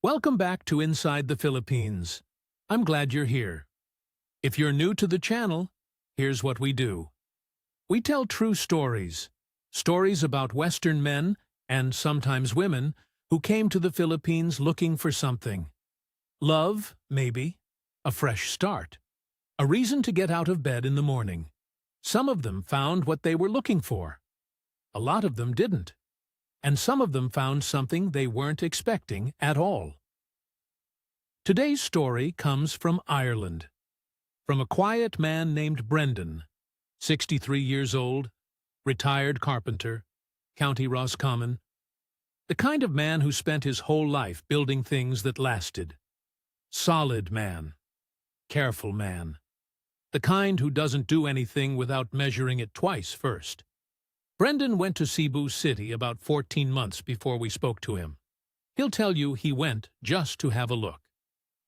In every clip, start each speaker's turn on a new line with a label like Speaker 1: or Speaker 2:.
Speaker 1: Welcome back to Inside the Philippines. I'm glad you're here. If you're new to the channel, here's what we do. We tell true stories. Stories about Western men, and sometimes women, who came to the Philippines looking for something. Love, maybe. A fresh start. A reason to get out of bed in the morning. Some of them found what they were looking for. A lot of them didn't. And some of them found something they weren't expecting at all. Today's story comes from Ireland. From a quiet man named Brendan, 63 years old, retired carpenter, County Roscommon. The kind of man who spent his whole life building things that lasted. Solid man. Careful man. The kind who doesn't do anything without measuring it twice first. Brendan went to Cebu City about 14 months before we spoke to him. He'll tell you he went just to have a look.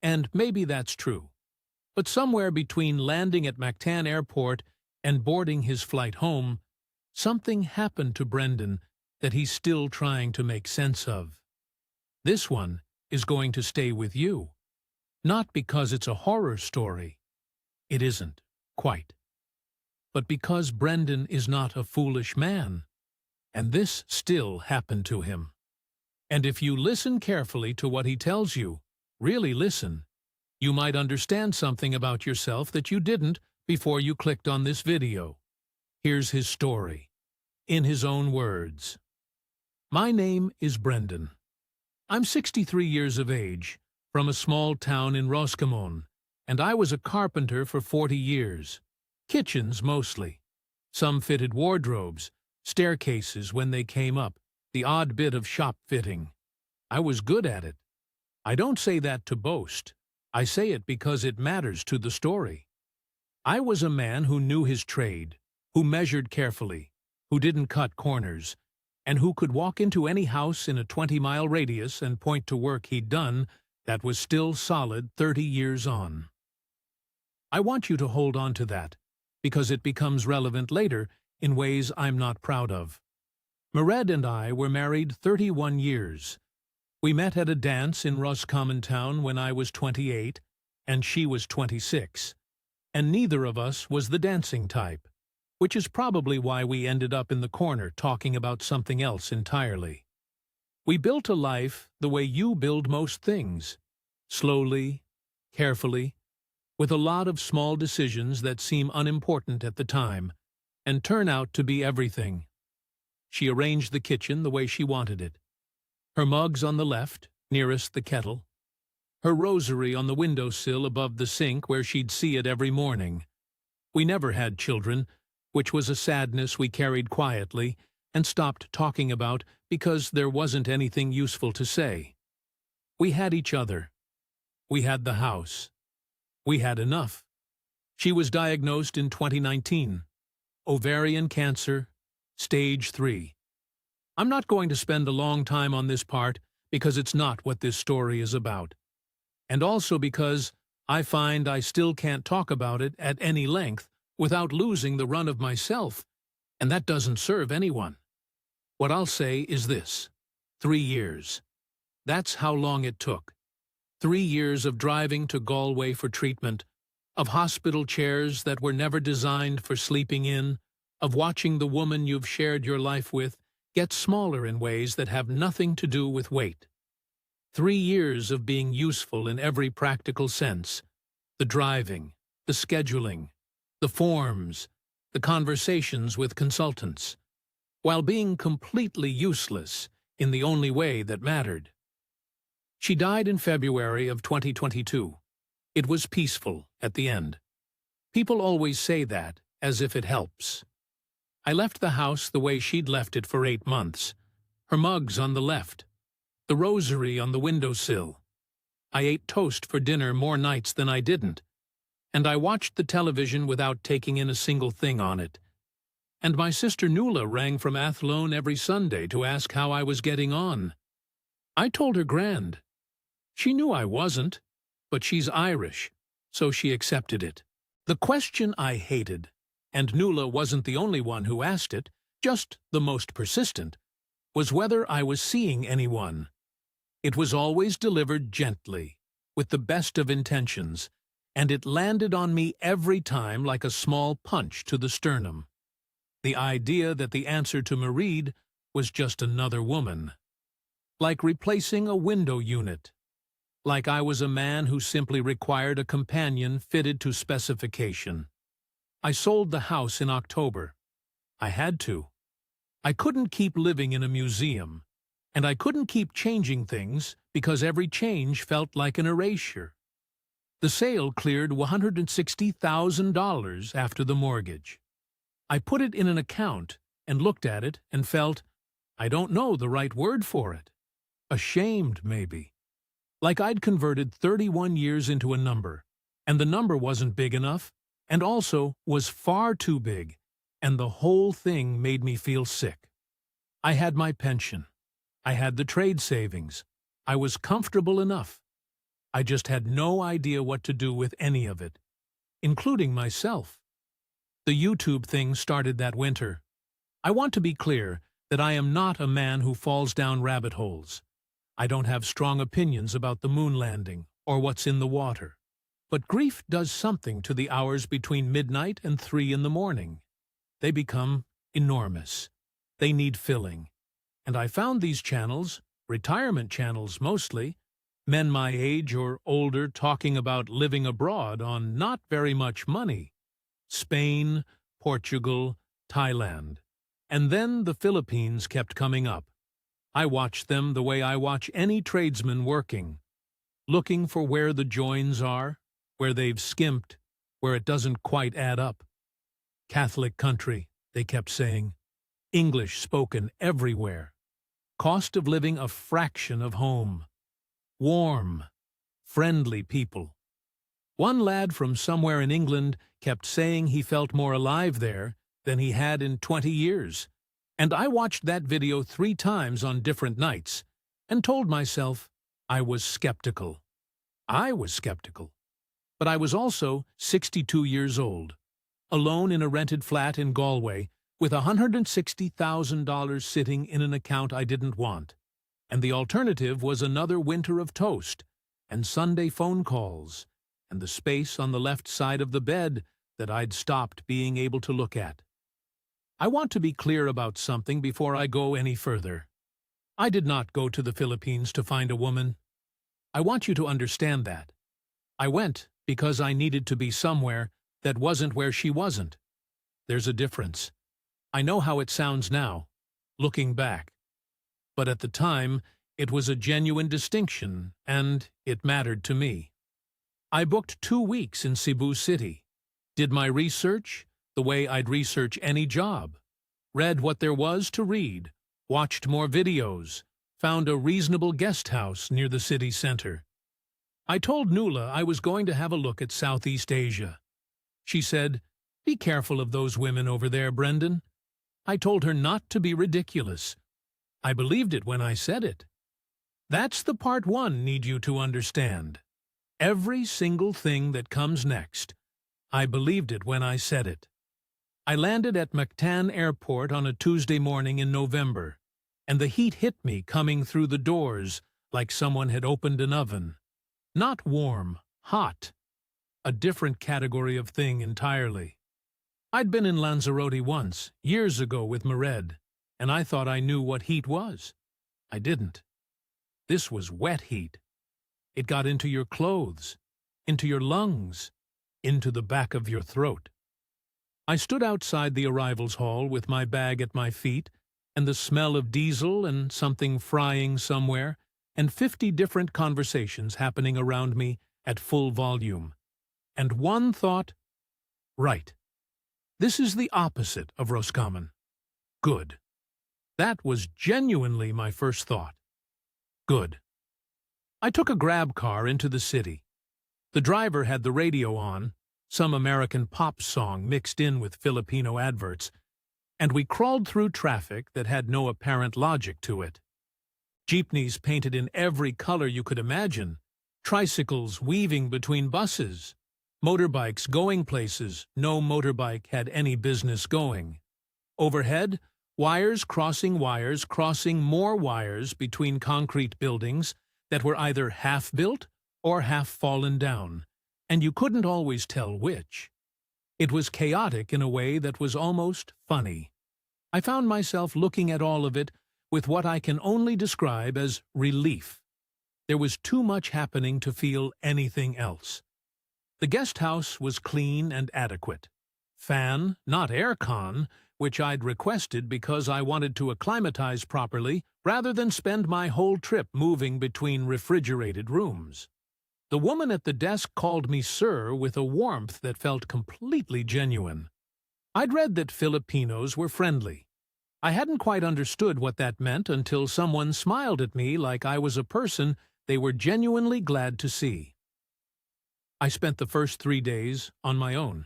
Speaker 1: And maybe that's true. But somewhere between landing at Mactan Airport and boarding his flight home, something happened to Brendan that he's still trying to make sense of. This one is going to stay with you. Not because it's a horror story. It isn't, quite. But because Brendan is not a foolish man, and this still happened to him. And if you listen carefully to what he tells you, really listen, you might understand something about yourself that you didn't before you clicked on this video. Here's his story, in his own words. My name is Brendan. I'm 63 years of age, from a small town in Roscommon, and I was a carpenter for 40 years. Kitchens, mostly. Some fitted wardrobes, staircases when they came up, the odd bit of shop fitting. I was good at it. I don't say that to boast. I say it because it matters to the story. I was a man who knew his trade, who measured carefully, who didn't cut corners, and who could walk into any house in a 20-mile radius and point to work he'd done that was still solid 30 years on. I want you to hold on to that, because it becomes relevant later in ways I'm not proud of. Mered and I were married 31 years. We met at a dance in Roscommon town when I was 28, and she was 26, and neither of us was the dancing type, which is probably why we ended up in the corner talking about something else entirely. We built a life the way you build most things, slowly, carefully, with a lot of small decisions that seem unimportant at the time, and turn out to be everything. She arranged the kitchen the way she wanted it. Her mugs on the left, nearest the kettle. Her rosary on the windowsill above the sink where she'd see it every morning. We never had children, which was a sadness we carried quietly and stopped talking about because there wasn't anything useful to say. We had each other. We had the house. We had enough. She was diagnosed in 2019. Ovarian cancer, stage 3. I'm not going to spend a long time on this part because it's not what this story is about. And also because I find I still can't talk about it at any length without losing the run of myself, and that doesn't serve anyone. What I'll say is this: 3 years. That's how long it took. 3 years of driving to Galway for treatment, of hospital chairs that were never designed for sleeping in, of watching the woman you've shared your life with get smaller in ways that have nothing to do with weight. 3 years of being useful in every practical sense. The driving, the scheduling, the forms, the conversations with consultants, while being completely useless in the only way that mattered. She died in February of 2022. It was peaceful at the end. People always say that, as if it helps. I left the house the way she'd left it for 8 months. Her mugs on the left. The rosary on the windowsill. I ate toast for dinner more nights than I didn't. And I watched the television without taking in a single thing on it. And my sister Nuala rang from Athlone every Sunday to ask how I was getting on. I told her grand. She knew I wasn't, but she's Irish, so she accepted it. The question I hated, and Nuala wasn't the only one who asked it, just the most persistent, was whether I was seeing anyone. It was always delivered gently, with the best of intentions, and it landed on me every time like a small punch to the sternum. The idea that the answer to Mareed was just another woman. Like replacing a window unit. Like I was a man who simply required a companion fitted to specification. I sold the house in October. I had to. I couldn't keep living in a museum, and I couldn't keep changing things because every change felt like an erasure. The sale cleared $160,000 after the mortgage. I put it in an account and looked at it and felt, I don't know the right word for it. Ashamed, maybe. Like I'd converted 31 years into a number, and the number wasn't big enough, and also was far too big, and the whole thing made me feel sick. I had my pension. I had the trade savings. I was comfortable enough. I just had no idea what to do with any of it, including myself. The YouTube thing started that winter. I want to be clear that I am not a man who falls down rabbit holes. I don't have strong opinions about the moon landing or what's in the water. But grief does something to the hours between midnight and 3 in the morning. They become enormous. They need filling. And I found these channels, retirement channels mostly, men my age or older talking about living abroad on not very much money. Spain, Portugal, Thailand. And then the Philippines kept coming up. I watched them the way I watch any tradesman working, looking for where the joins are, where they've skimped, where it doesn't quite add up. Catholic country, they kept saying. English spoken everywhere. Cost of living a fraction of home. Warm, friendly people. One lad from somewhere in England kept saying he felt more alive there than he had in 20 years. And I watched that video 3 times on different nights and told myself I was skeptical. I was skeptical. But I was also 62 years old, alone in a rented flat in Galway with $160,000 sitting in an account I didn't want. And the alternative was another winter of toast and Sunday phone calls and the space on the left side of the bed that I'd stopped being able to look at. I want to be clear about something before I go any further. I did not go to the Philippines to find a woman. I want you to understand that. I went because I needed to be somewhere that wasn't where she wasn't. There's a difference. I know how it sounds now, looking back. But at the time, it was a genuine distinction, and it mattered to me. I booked 2 weeks in Cebu City, did my research the way I'd research any job, read what there was to read, watched more videos, found a reasonable guest house near the city center. I told Nuala I was going to have a look at Southeast Asia. She said, "Be careful of those women over there, Brendan." I told her not to be ridiculous. I believed it when I said it. That's the part 1 need you to understand. Every single thing that comes next. I believed it when I said it. I landed at Mactan Airport on a Tuesday morning in November, and the heat hit me coming through the doors like someone had opened an oven. Not warm, hot. A different category of thing entirely. I'd been in Lanzarote once, years ago with Mered, and I thought I knew what heat was. I didn't. This was wet heat. It got into your clothes, into your lungs, into the back of your throat. I stood outside the arrivals hall with my bag at my feet, and the smell of diesel and something frying somewhere, and 50 different conversations happening around me at full volume. And one thought, right. This is the opposite of Roscommon. Good. That was genuinely my first thought. Good. I took a grab car into the city. The driver had the radio on, some American pop song mixed in with Filipino adverts, and we crawled through traffic that had no apparent logic to it. Jeepneys painted in every color you could imagine, tricycles weaving between buses, motorbikes going places no motorbike had any business going. Overhead, wires crossing more wires between concrete buildings that were either half-built or half-fallen down, and you couldn't always tell which. It was chaotic in a way that was almost funny. I found myself looking at all of it with what I can only describe as relief. There was too much happening to feel anything else. The guest house was clean and adequate. Fan, not aircon, which I'd requested because I wanted to acclimatize properly rather than spend my whole trip moving between refrigerated rooms. The woman at the desk called me sir with a warmth that felt completely genuine. I'd read that Filipinos were friendly. I hadn't quite understood what that meant until someone smiled at me like I was a person they were genuinely glad to see. I spent the first 3 days on my own.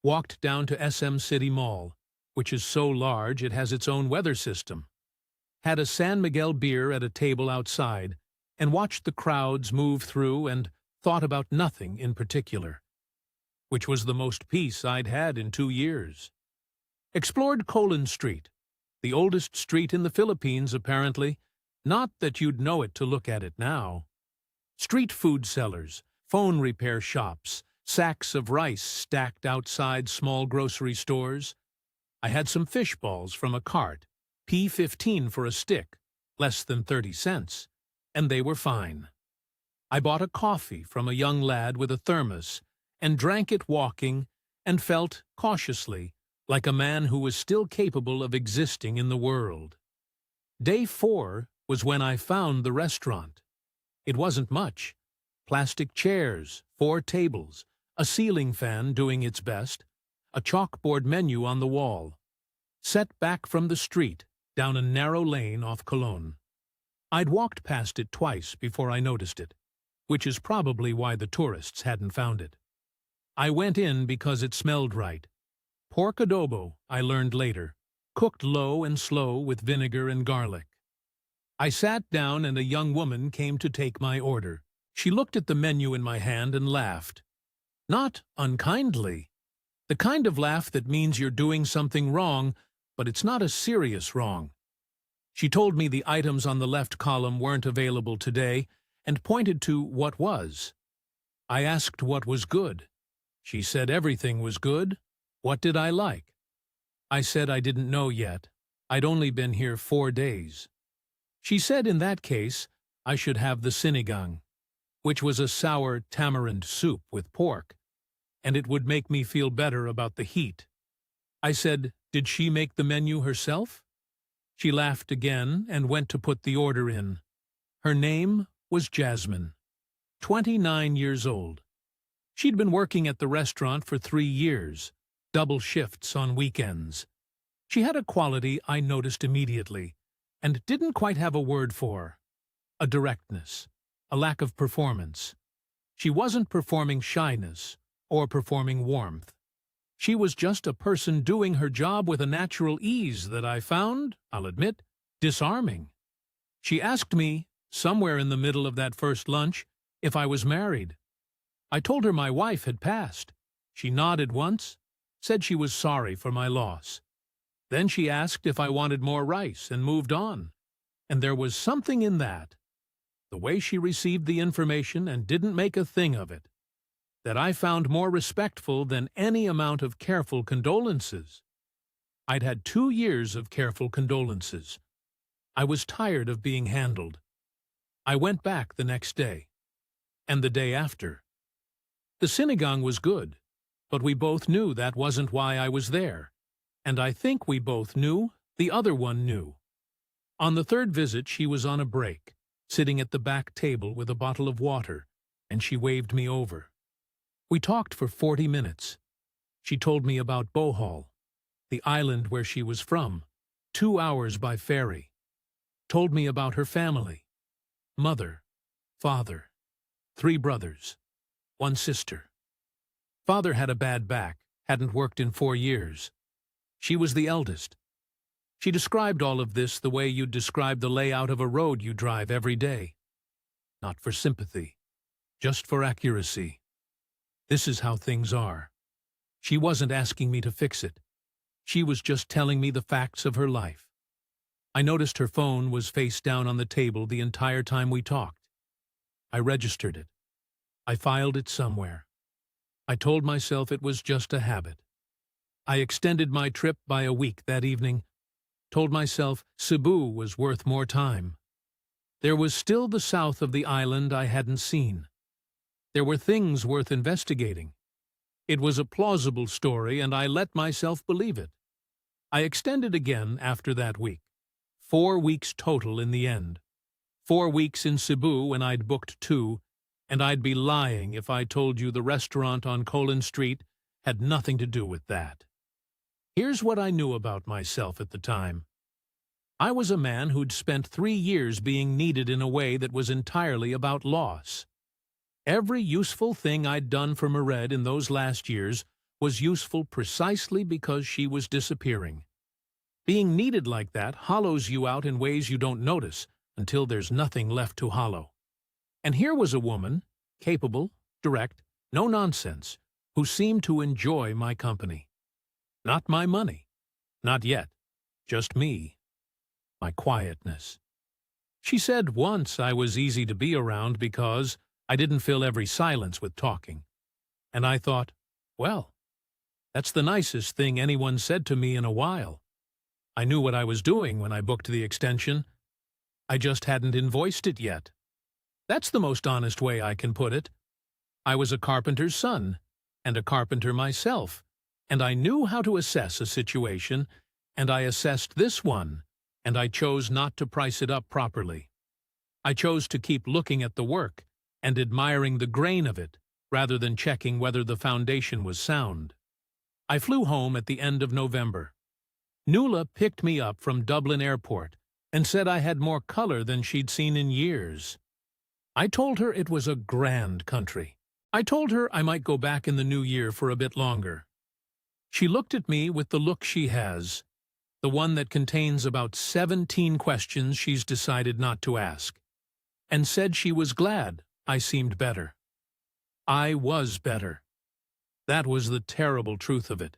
Speaker 1: Walked down to SM City Mall, which is so large it has its own weather system. Had a San Miguel beer at a table outside, and watched the crowds move through and thought about nothing in particular, which was the most peace I'd had in 2 years. Explored Colon Street, the oldest street in the Philippines apparently, not that you'd know it to look at it now. Street food sellers, phone repair shops, sacks of rice stacked outside small grocery stores. I had some fish balls from a cart, P15 for a stick, less than 30 cents, and they were fine. I bought a coffee from a young lad with a thermos and drank it walking and felt, cautiously, like a man who was still capable of existing in the world. Day 4 was when I found the restaurant. It wasn't much. Plastic chairs, 4 tables, a ceiling fan doing its best, a chalkboard menu on the wall. Set back from the street, down a narrow lane off Colon. I'd walked past it twice before I noticed it, which is probably why the tourists hadn't found it. I went in because it smelled right. Pork adobo, I learned later, cooked low and slow with vinegar and garlic. I sat down and a young woman came to take my order. She looked at the menu in my hand and laughed. Not unkindly. The kind of laugh that means you're doing something wrong, but it's not a serious wrong. She told me the items on the left column weren't available today and pointed to what was. I asked what was good. She said everything was good. What did I like? I said I didn't know yet. I'd only been here 4 days. She said in that case I should have the sinigang, which was a sour tamarind soup with pork, and it would make me feel better about the heat. I said, did she make the menu herself? She laughed again and went to put the order in. Her name was Jasmine, 29 years old. She'd been working at the restaurant for 3 years, double shifts on weekends. She had a quality I noticed immediately, and didn't quite have a word for: a directness, a lack of performance. She wasn't performing shyness or performing warmth. She was just a person doing her job with a natural ease that I found, I'll admit, disarming. She asked me, somewhere in the middle of that first lunch, if I was married. I told her my wife had passed. She nodded once, said she was sorry for my loss. Then she asked if I wanted more rice and moved on. And there was something in that, the way she received the information and didn't make a thing of it, that I found more respectful than any amount of careful condolences. I'd had 2 years of careful condolences. I was tired of being handled. I went back the next day, and the day after. The sinigang was good, but we both knew that wasn't why I was there, and I think we both knew the other one knew. On the 3rd visit she was on a break, sitting at the back table with a bottle of water, and she waved me over. We talked for 40 minutes. She told me about Bohol, the island where she was from, 2 hours by ferry. Told me about her family: mother, father, 3 brothers, 1 sister. Father had a bad back, hadn't worked in 4 years. She was the eldest. She described all of this the way you'd describe the layout of a road you drive every day. Not for sympathy, just for accuracy. This is how things are. She wasn't asking me to fix it. She was just telling me the facts of her life. I noticed her phone was face down on the table the entire time we talked. I registered it. I filed it somewhere. I told myself it was just a habit. I extended my trip by a week that evening, told myself Cebu was worth more time. There was still the south of the island I hadn't seen. There were things worth investigating. It was a plausible story, and I let myself believe it. I extended again after that week. 4 weeks total in the end. 4 weeks in Cebu when I'd booked 2, and I'd be lying if I told you the restaurant on Colin Street had nothing to do with that. Here's what I knew about myself at the time. I was a man who'd spent 3 years being needed in a way that was entirely about loss. Every useful thing I'd done for Mered in those last years was useful precisely because she was disappearing. Being needed like that hollows you out in ways you don't notice until there's nothing left to hollow. And here was a woman, capable, direct, no nonsense, who seemed to enjoy my company. Not my money. Not yet. Just me. My quietness. She said once I was easy to be around because I didn't fill every silence with talking. And I thought, well, that's the nicest thing anyone said to me in a while. I knew what I was doing when I booked the extension. I just hadn't invoiced it yet. That's the most honest way I can put it. I was a carpenter's son, and a carpenter myself, and I knew how to assess a situation, and I assessed this one, and I chose not to price it up properly. I chose to keep looking at the work and admiring the grain of it, rather than checking whether the foundation was sound. I flew home at the end of November. Nuala picked me up from Dublin Airport and said I had more color than she'd seen in years. I told her it was a grand country. I told her I might go back in the new year for a bit longer. She looked at me with the look she has, the one that contains about 17 questions she's decided not to ask, and said she was glad I seemed better. I was better. That was the terrible truth of it.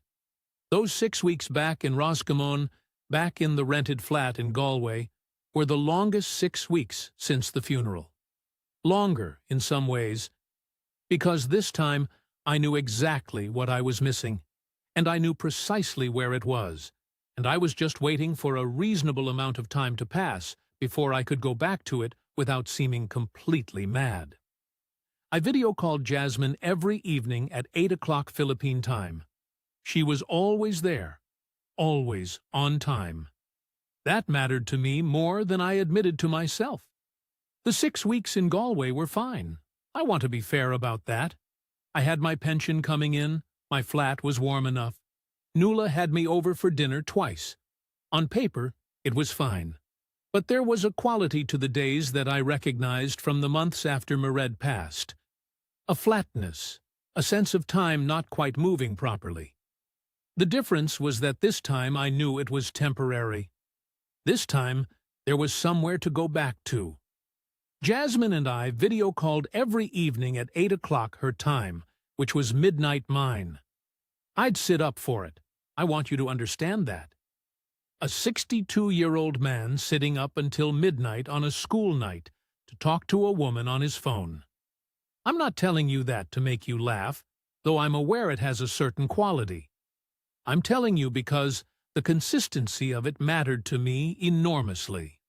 Speaker 1: Those 6 weeks back in Roscommon, back in the rented flat in Galway, were the longest 6 weeks since the funeral. Longer, in some ways, because this time I knew exactly what I was missing, and I knew precisely where it was, and I was just waiting for a reasonable amount of time to pass before I could go back to it without seeming completely mad. I video-called Jasmine every evening at 8 o'clock Philippine time. She was always there, always on time. That mattered to me more than I admitted to myself. The 6 weeks in Galway were fine. I want to be fair about that. I had my pension coming in, my flat was warm enough. Nuala had me over for dinner twice. On paper, it was fine. But there was a quality to the days that I recognized from the months after Mered passed. A flatness, a sense of time not quite moving properly. The difference was that this time I knew it was temporary. This time, there was somewhere to go back to. Jasmine and I video-called every evening at 8 o'clock her time, which was midnight mine. I'd sit up for it. I want you to understand that. A 62-year-old man sitting up until midnight on a school night to talk to a woman on his phone. I'm not telling you that to make you laugh, though I'm aware it has a certain quality. I'm telling you because the consistency of it mattered to me enormously.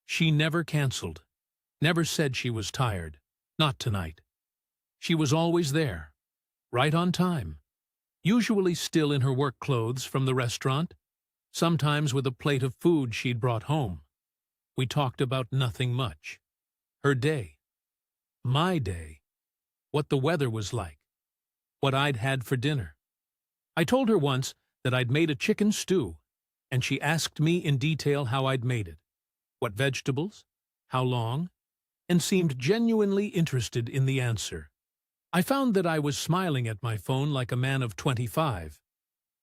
Speaker 1: She never canceled, never said she was tired, not tonight. She was always there, right on time, usually still in her work clothes from the restaurant, sometimes with a plate of food she'd brought home. We talked about nothing much. Her day, my day, what the weather was like, what I'd had for dinner. I told her once that I'd made a chicken stew, and she asked me in detail how I'd made it, what vegetables, how long, and seemed genuinely interested in the answer. I found that I was smiling at my phone like a man of 25.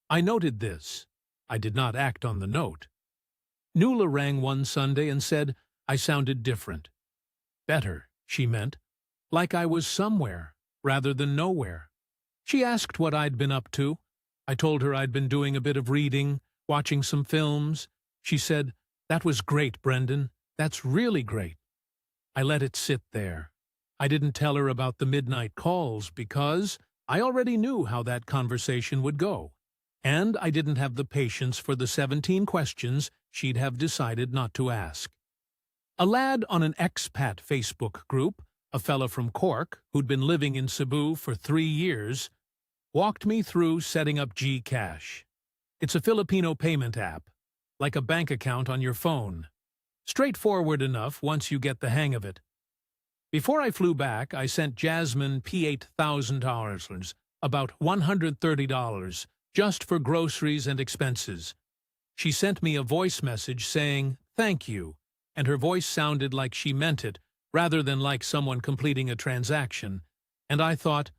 Speaker 1: I noted this. I did not act on the note. Nuala rang one Sunday and said I sounded different. Better, she meant, like I was somewhere, rather than nowhere. She asked what I'd been up to. I told her I'd been doing a bit of reading, watching some films. She said, "That was great, Brendan. That's really great." I let it sit there. I didn't tell her about the midnight calls because I already knew how that conversation would go, and I didn't have the patience for the 17 questions she'd have decided not to ask. A lad on an expat Facebook group, a fella from Cork who'd been living in Cebu for 3 years, walked me through setting up GCash. It's a Filipino payment app, like a bank account on your phone. Straightforward enough once you get the hang of it. Before I flew back, I sent Jasmine $8,000, about $130, just for groceries and expenses. She sent me a voice message saying, "Thank you," and her voice sounded like she meant it, rather than like someone completing a transaction. And I thought,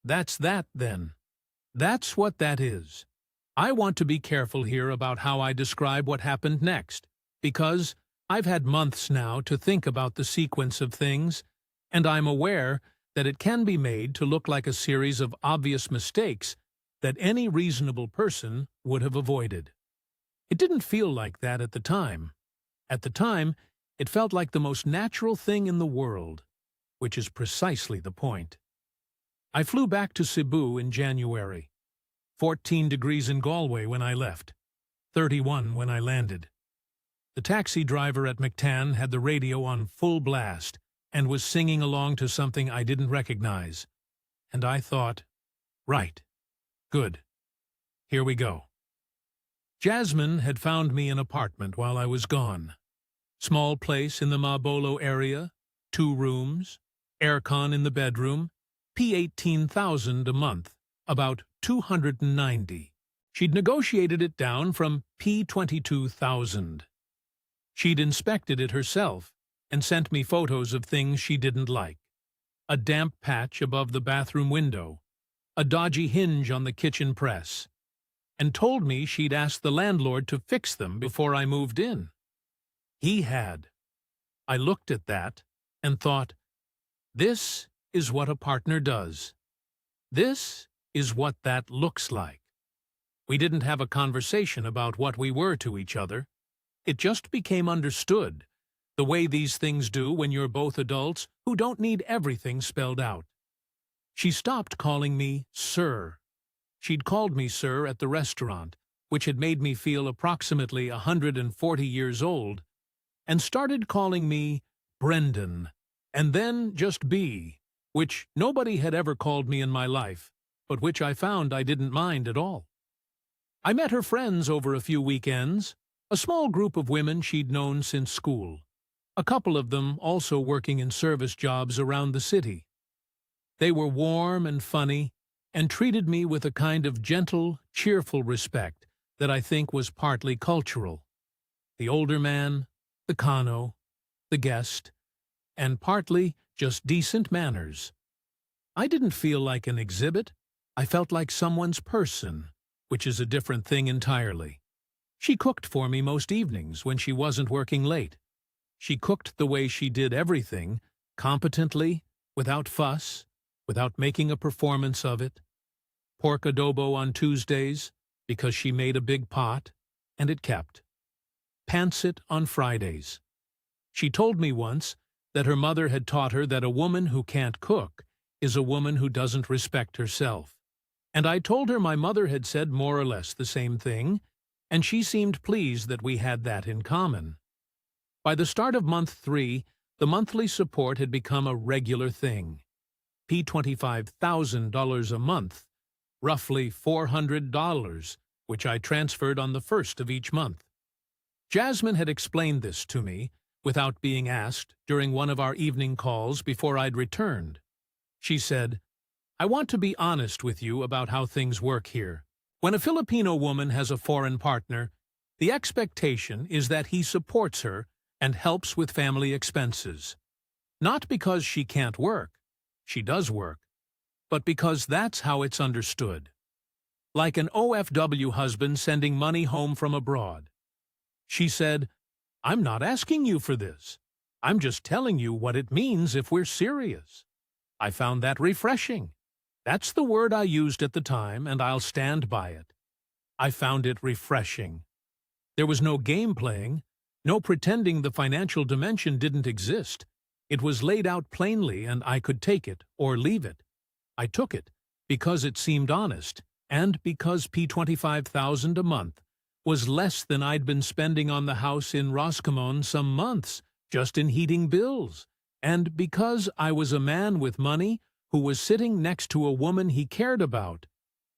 Speaker 1: that's that then. That's what that is. I want to be careful here about how I describe what happened next, because I've had months now to think about the sequence of things, and I'm aware that it can be made to look like a series of obvious mistakes that any reasonable person would have avoided. It didn't feel like that at the time. At the time, it felt like the most natural thing in the world, which is precisely the point. I flew back to Cebu in January. 14 degrees in Galway when I left, 31 when I landed. The taxi driver at Mactan had the radio on full blast and was singing along to something I didn't recognize. And I thought, right, good, here we go. Jasmine had found me an apartment while I was gone. Small place in the Mabolo area, 2 rooms, aircon in the bedroom, P18,000 a month, about 290. She'd negotiated it down from P22,000. She'd inspected it herself and sent me photos of things she didn't like. A damp patch above the bathroom window, a dodgy hinge on the kitchen press, and told me she'd asked the landlord to fix them before I moved in. He had. I looked at that and thought, this is what a partner does. This is what that looks like. We didn't have a conversation about what we were to each other. It just became understood, the way these things do when you're both adults who don't need everything spelled out. She stopped calling me sir. She'd called me sir at the restaurant, which had made me feel approximately 140 years old, and started calling me Brendan, and then just B, which nobody had ever called me in my life, but which I found I didn't mind at all. I met her friends over a few weekends, a small group of women she'd known since school, a couple of them also working in service jobs around the city. They were warm and funny, and treated me with a kind of gentle, cheerful respect that I think was partly cultural. The older man, the Kano, the guest, and partly just decent manners. I didn't feel like an exhibit. I felt like someone's person, which is a different thing entirely. She cooked for me most evenings when she wasn't working late. She cooked the way she did everything, competently, without fuss, without making a performance of it. Pork adobo on Tuesdays, because she made a big pot, and it kept. Pancit on Fridays. She told me once that her mother had taught her that a woman who can't cook is a woman who doesn't respect herself. And I told her my mother had said more or less the same thing, and she seemed pleased that we had that in common. By the start of month 3, the monthly support had become a regular thing. $25,000 a month, roughly $400, which I transferred on the 1st of each month. Jasmine had explained this to me, without being asked, during one of our evening calls before I'd returned. She said, "I want to be honest with you about how things work here. When a Filipino woman has a foreign partner, the expectation is that he supports her and helps with family expenses. Not because she can't work, she does work, but because that's how it's understood. Like an OFW husband sending money home from abroad." She said, "I'm not asking you for this. I'm just telling you what it means if we're serious." I found that refreshing. That's the word I used at the time, and I'll stand by it. I found it refreshing. There was no game playing, no pretending the financial dimension didn't exist. It was laid out plainly and I could take it or leave it. I took it because it seemed honest and because $25,000 a month was less than I'd been spending on the house in Roscommon some months just in heating bills, and because I was a man with money who was sitting next to a woman he cared about.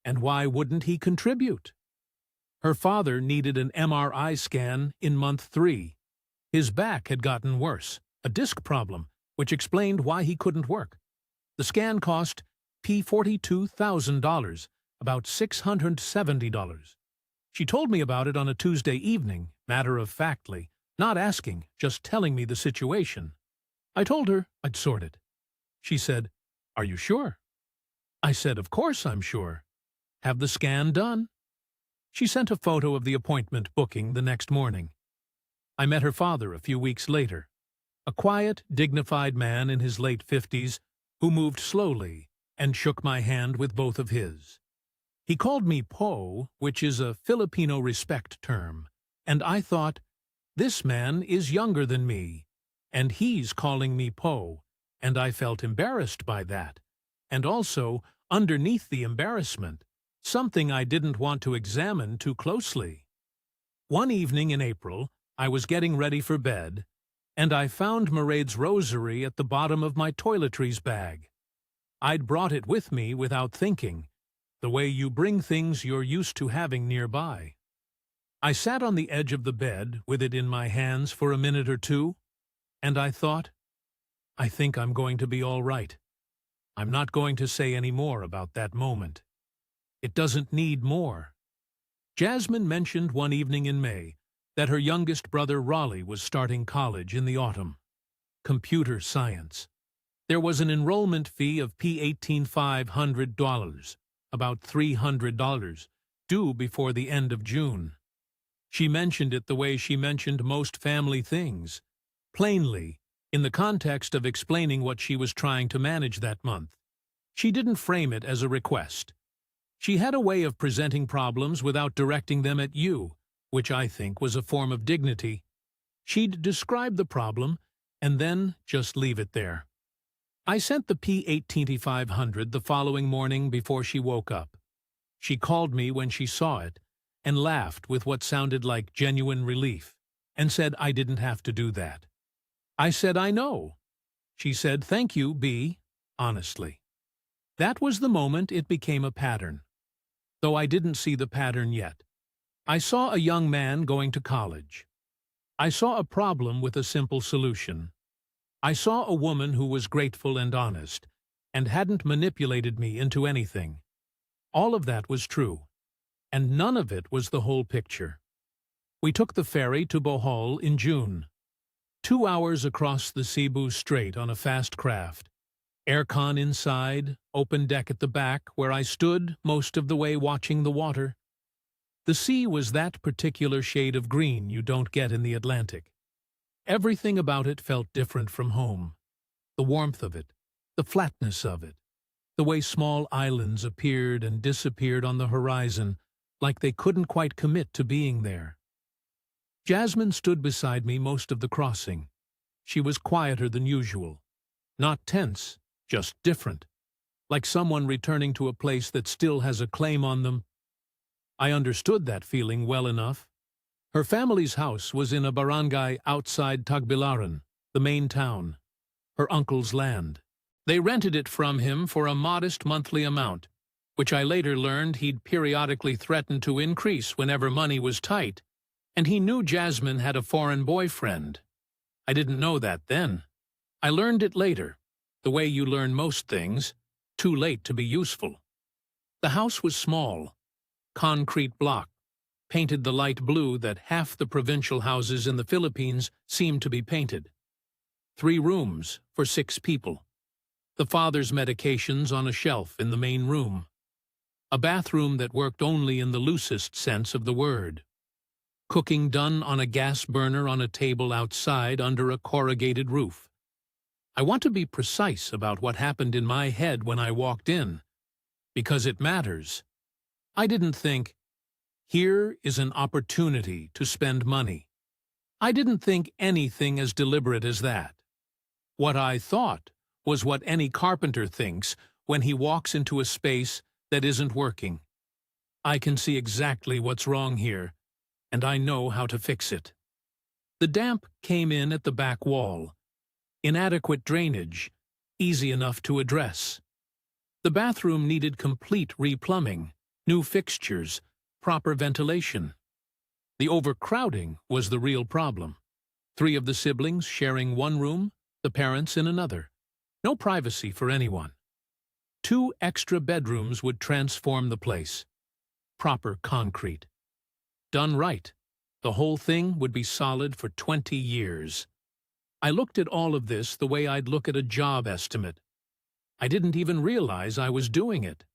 Speaker 1: And why wouldn't he contribute? Her father needed an MRI scan in month 3. His back had gotten worse, a disc problem, which explained why he couldn't work. The scan cost $42,000, about $670. She told me about it on a Tuesday evening, matter-of-factly, not asking, just telling me the situation. I told her I'd sort it. She said, "Are you sure?" I said, "Of course I'm sure. Have the scan done." She sent a photo of the appointment booking the next morning. I met her father a few weeks later, a quiet, dignified man in his late 50s who moved slowly and shook my hand with both of his. He called me Po, which is a Filipino respect term, and I thought, this man is younger than me, and he's calling me Po, and I felt embarrassed by that, and also, underneath the embarrassment, something I didn't want to examine too closely. One evening in April, I was getting ready for bed, and I found Mairead's rosary at the bottom of my toiletries bag. I'd brought it with me without thinking, the way you bring things you're used to having nearby. I sat on the edge of the bed with it in my hands for a minute or two, and I thought, I think I'm going to be all right. I'm not going to say any more about that moment. It doesn't need more. Jasmine mentioned one evening in May that her youngest brother Raleigh was starting college in the autumn. Computer science. There was an enrollment fee of $18,500, about $300, due before the end of June. She mentioned it the way she mentioned most family things, plainly, in the context of explaining what she was trying to manage that month. She didn't frame it as a request. She had a way of presenting problems without directing them at you, which I think was a form of dignity. She'd describe the problem and then just leave it there. I sent the $18,500 the following morning before she woke up. She called me when she saw it and laughed with what sounded like genuine relief and said I didn't have to do that. I said, I know. She said, thank you, B, honestly. That was the moment it became a pattern. Though I didn't see the pattern yet. I saw a young man going to college. I saw a problem with a simple solution. I saw a woman who was grateful and honest, and hadn't manipulated me into anything. All of that was true, and none of it was the whole picture. We took the ferry to Bohol in June. 2 hours across the Cebu Strait on a fast craft. Aircon inside, open deck at the back, where I stood most of the way watching the water. The sea was that particular shade of green you don't get in the Atlantic. Everything about it felt different from home. The warmth of it, the flatness of it, the way small islands appeared and disappeared on the horizon, like they couldn't quite commit to being there. Jasmine stood beside me most of the crossing. She was quieter than usual. Not tense, just different. Like someone returning to a place that still has a claim on them. I understood that feeling well enough. Her family's house was in a barangay outside Tagbilaran, the main town. Her uncle's land. They rented it from him for a modest monthly amount, which I later learned he'd periodically threatened to increase whenever money was tight, and he knew Jasmine had a foreign boyfriend. I didn't know that then. I learned it later, the way you learn most things, too late to be useful. The house was small, concrete block, painted the light blue that half the provincial houses in the Philippines seemed to be painted. 3 rooms for 6 people. The father's medications on a shelf in the main room. A bathroom that worked only in the loosest sense of the word. Cooking done on a gas burner on a table outside under a corrugated roof. I want to be precise about what happened in my head when I walked in, because it matters. I didn't think, here is an opportunity to spend money. I didn't think anything as deliberate as that. What I thought was what any carpenter thinks when he walks into a space that isn't working. I can see exactly what's wrong here, and I know how to fix it. The damp came in at the back wall. Inadequate drainage, easy enough to address. The bathroom needed complete replumbing, new fixtures, proper ventilation. The overcrowding was the real problem. 3 of the siblings sharing one room, the parents in another. No privacy for anyone. 2 extra bedrooms would transform the place. Proper concrete. Done right, the whole thing would be solid for 20 years. I looked at all of this the way I'd look at a job estimate. I didn't even realize I was doing it.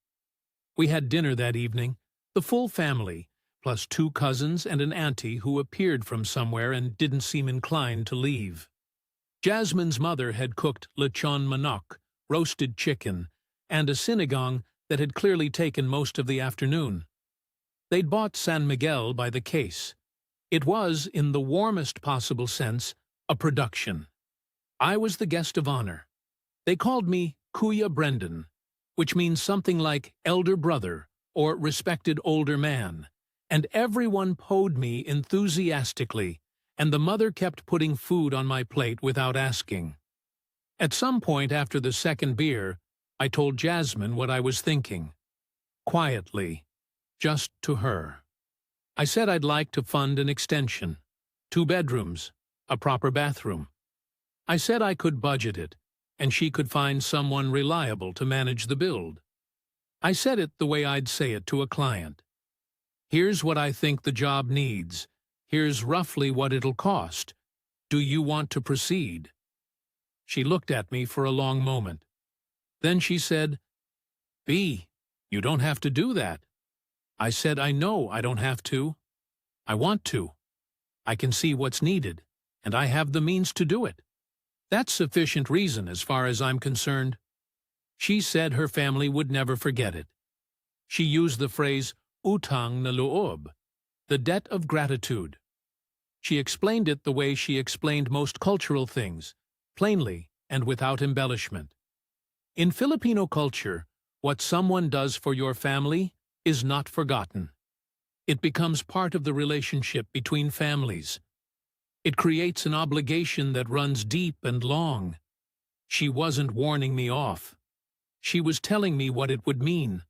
Speaker 1: We had dinner that evening, the full family, plus 2 cousins and an auntie who appeared from somewhere and didn't seem inclined to leave. Jasmine's mother had cooked lechon manok, roasted chicken, and a sinigang that had clearly taken most of the afternoon. They'd bought San Miguel by the case. It was, in the warmest possible sense, a production. I was the guest of honor. They called me Kuya Brendan, which means something like elder brother or respected older man, and everyone poed me enthusiastically, and the mother kept putting food on my plate without asking. At some point after the second beer, I told Jasmine what I was thinking. Quietly, just to her. I said I'd like to fund an extension, 2 bedrooms, a proper bathroom. I said I could budget it, and she could find someone reliable to manage the build. I said it the way I'd say it to a client. Here's what I think the job needs. Here's roughly what it'll cost. Do you want to proceed? She looked at me for a long moment. Then she said, "B, you don't have to do that." I said, "I know I don't have to. I want to. I can see what's needed, and I have the means to do it. That's sufficient reason as far as I'm concerned." She said her family would never forget it. She used the phrase utang na loob, the debt of gratitude. She explained it the way she explained most cultural things, plainly and without embellishment. In Filipino culture, what someone does for your family is not forgotten. It becomes part of the relationship between families. It creates an obligation that runs deep and long. She wasn't warning me off. She was telling me what it would mean.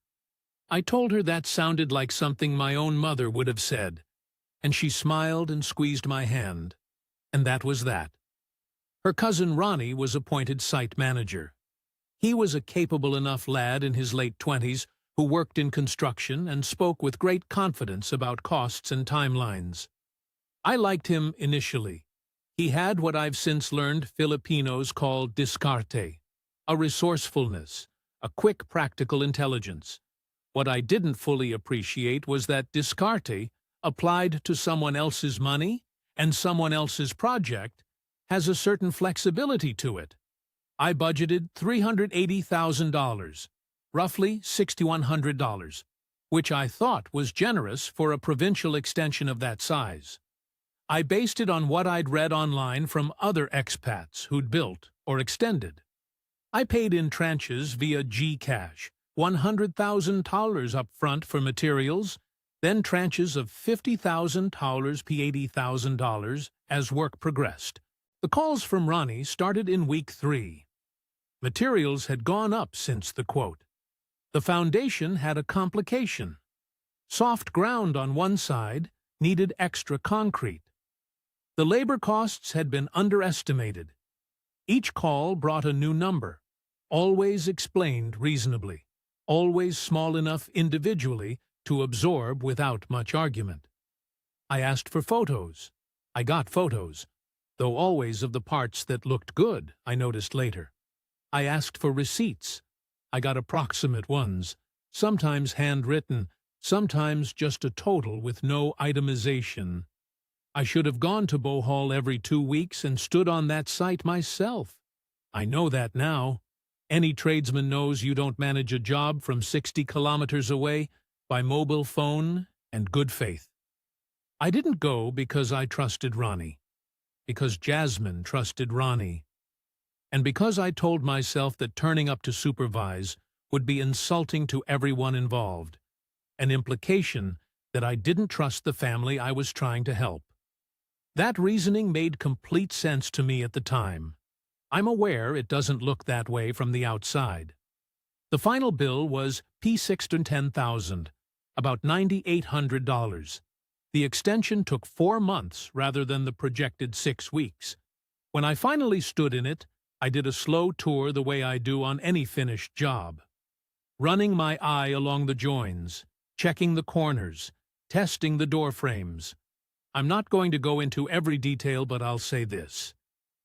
Speaker 1: I told her that sounded like something my own mother would have said, and she smiled and squeezed my hand. And that was that. Her cousin Ronnie was appointed site manager. He was a capable enough lad in his late 20s who worked in construction and spoke with great confidence about costs and timelines. I liked him initially. He had what I've since learned Filipinos call diskarte, a resourcefulness, a quick practical intelligence. What I didn't fully appreciate was that diskarte, applied to someone else's money and someone else's project, has a certain flexibility to it. I budgeted $380,000, roughly $6,100, which I thought was generous for a provincial extension of that size. I based it on what I'd read online from other expats who'd built or extended. I paid in tranches via GCash, $100,000 up front for materials, then tranches of $50,000 p $80,000 as work progressed. The calls from Ronnie started in week 3. Materials had gone up since the quote. The foundation had a complication. Soft ground on one side needed extra concrete. The labor costs had been underestimated. Each call brought a new number, always explained reasonably, always small enough individually to absorb without much argument. I asked for photos. I got photos, though always of the parts that looked good, I noticed later. I asked for receipts. I got approximate ones, sometimes handwritten, sometimes just a total with no itemization. I should have gone to Bohol every 2 weeks and stood on that site myself. I know that now. Any tradesman knows you don't manage a job from 60 kilometers away by mobile phone and good faith. I didn't go because I trusted Ronnie, because Jasmine trusted Ronnie. And because I told myself that turning up to supervise would be insulting to everyone involved, an implication that I didn't trust the family I was trying to help. That reasoning made complete sense to me at the time. I'm aware it doesn't look that way from the outside. The final bill was P610,000, about $9,800. The extension took 4 months rather than the projected 6 weeks. When I finally stood in it, I did a slow tour the way I do on any finished job, running my eye along the joins, checking the corners, testing the door frames. I'm not going to go into every detail, but I'll say this.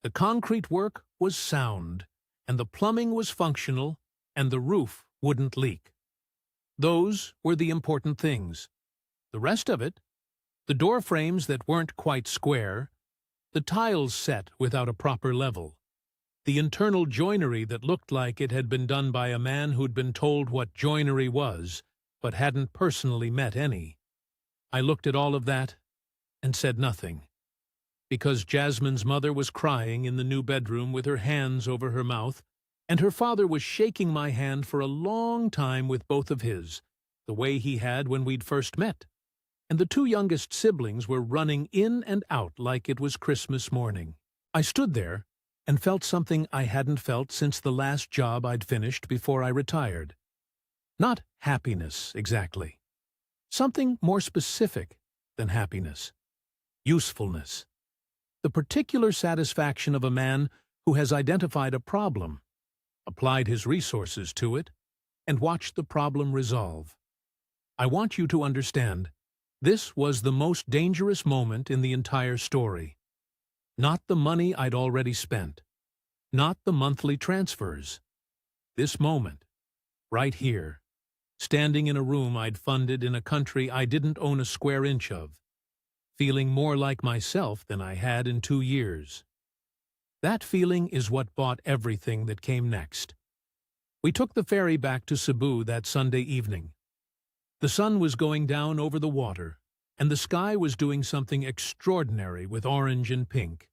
Speaker 1: The concrete work was sound, and the plumbing was functional, and the roof wouldn't leak. Those were the important things. The rest of it, the door frames that weren't quite square, the tiles set without a proper level, the internal joinery that looked like it had been done by a man who'd been told what joinery was, but hadn't personally met any. I looked at all of that and said nothing, because Jasmine's mother was crying in the new bedroom with her hands over her mouth, and her father was shaking my hand for a long time with both of his, the way he had when we'd first met, and the 2 youngest siblings were running in and out like it was Christmas morning. I stood there and felt something I hadn't felt since the last job I'd finished before I retired. Not happiness, exactly. Something more specific than happiness. Usefulness. The particular satisfaction of a man who has identified a problem, applied his resources to it, and watched the problem resolve. I want you to understand, this was the most dangerous moment in the entire story. Not the money I'd already spent. Not the monthly transfers. This moment, right here, standing in a room I'd funded in a country I didn't own a square inch of, feeling more like myself than I had in 2 years. That feeling is what bought everything that came next. We took the ferry back to Cebu that Sunday evening. The sun was going down over the water, and the sky was doing something extraordinary with orange and pink,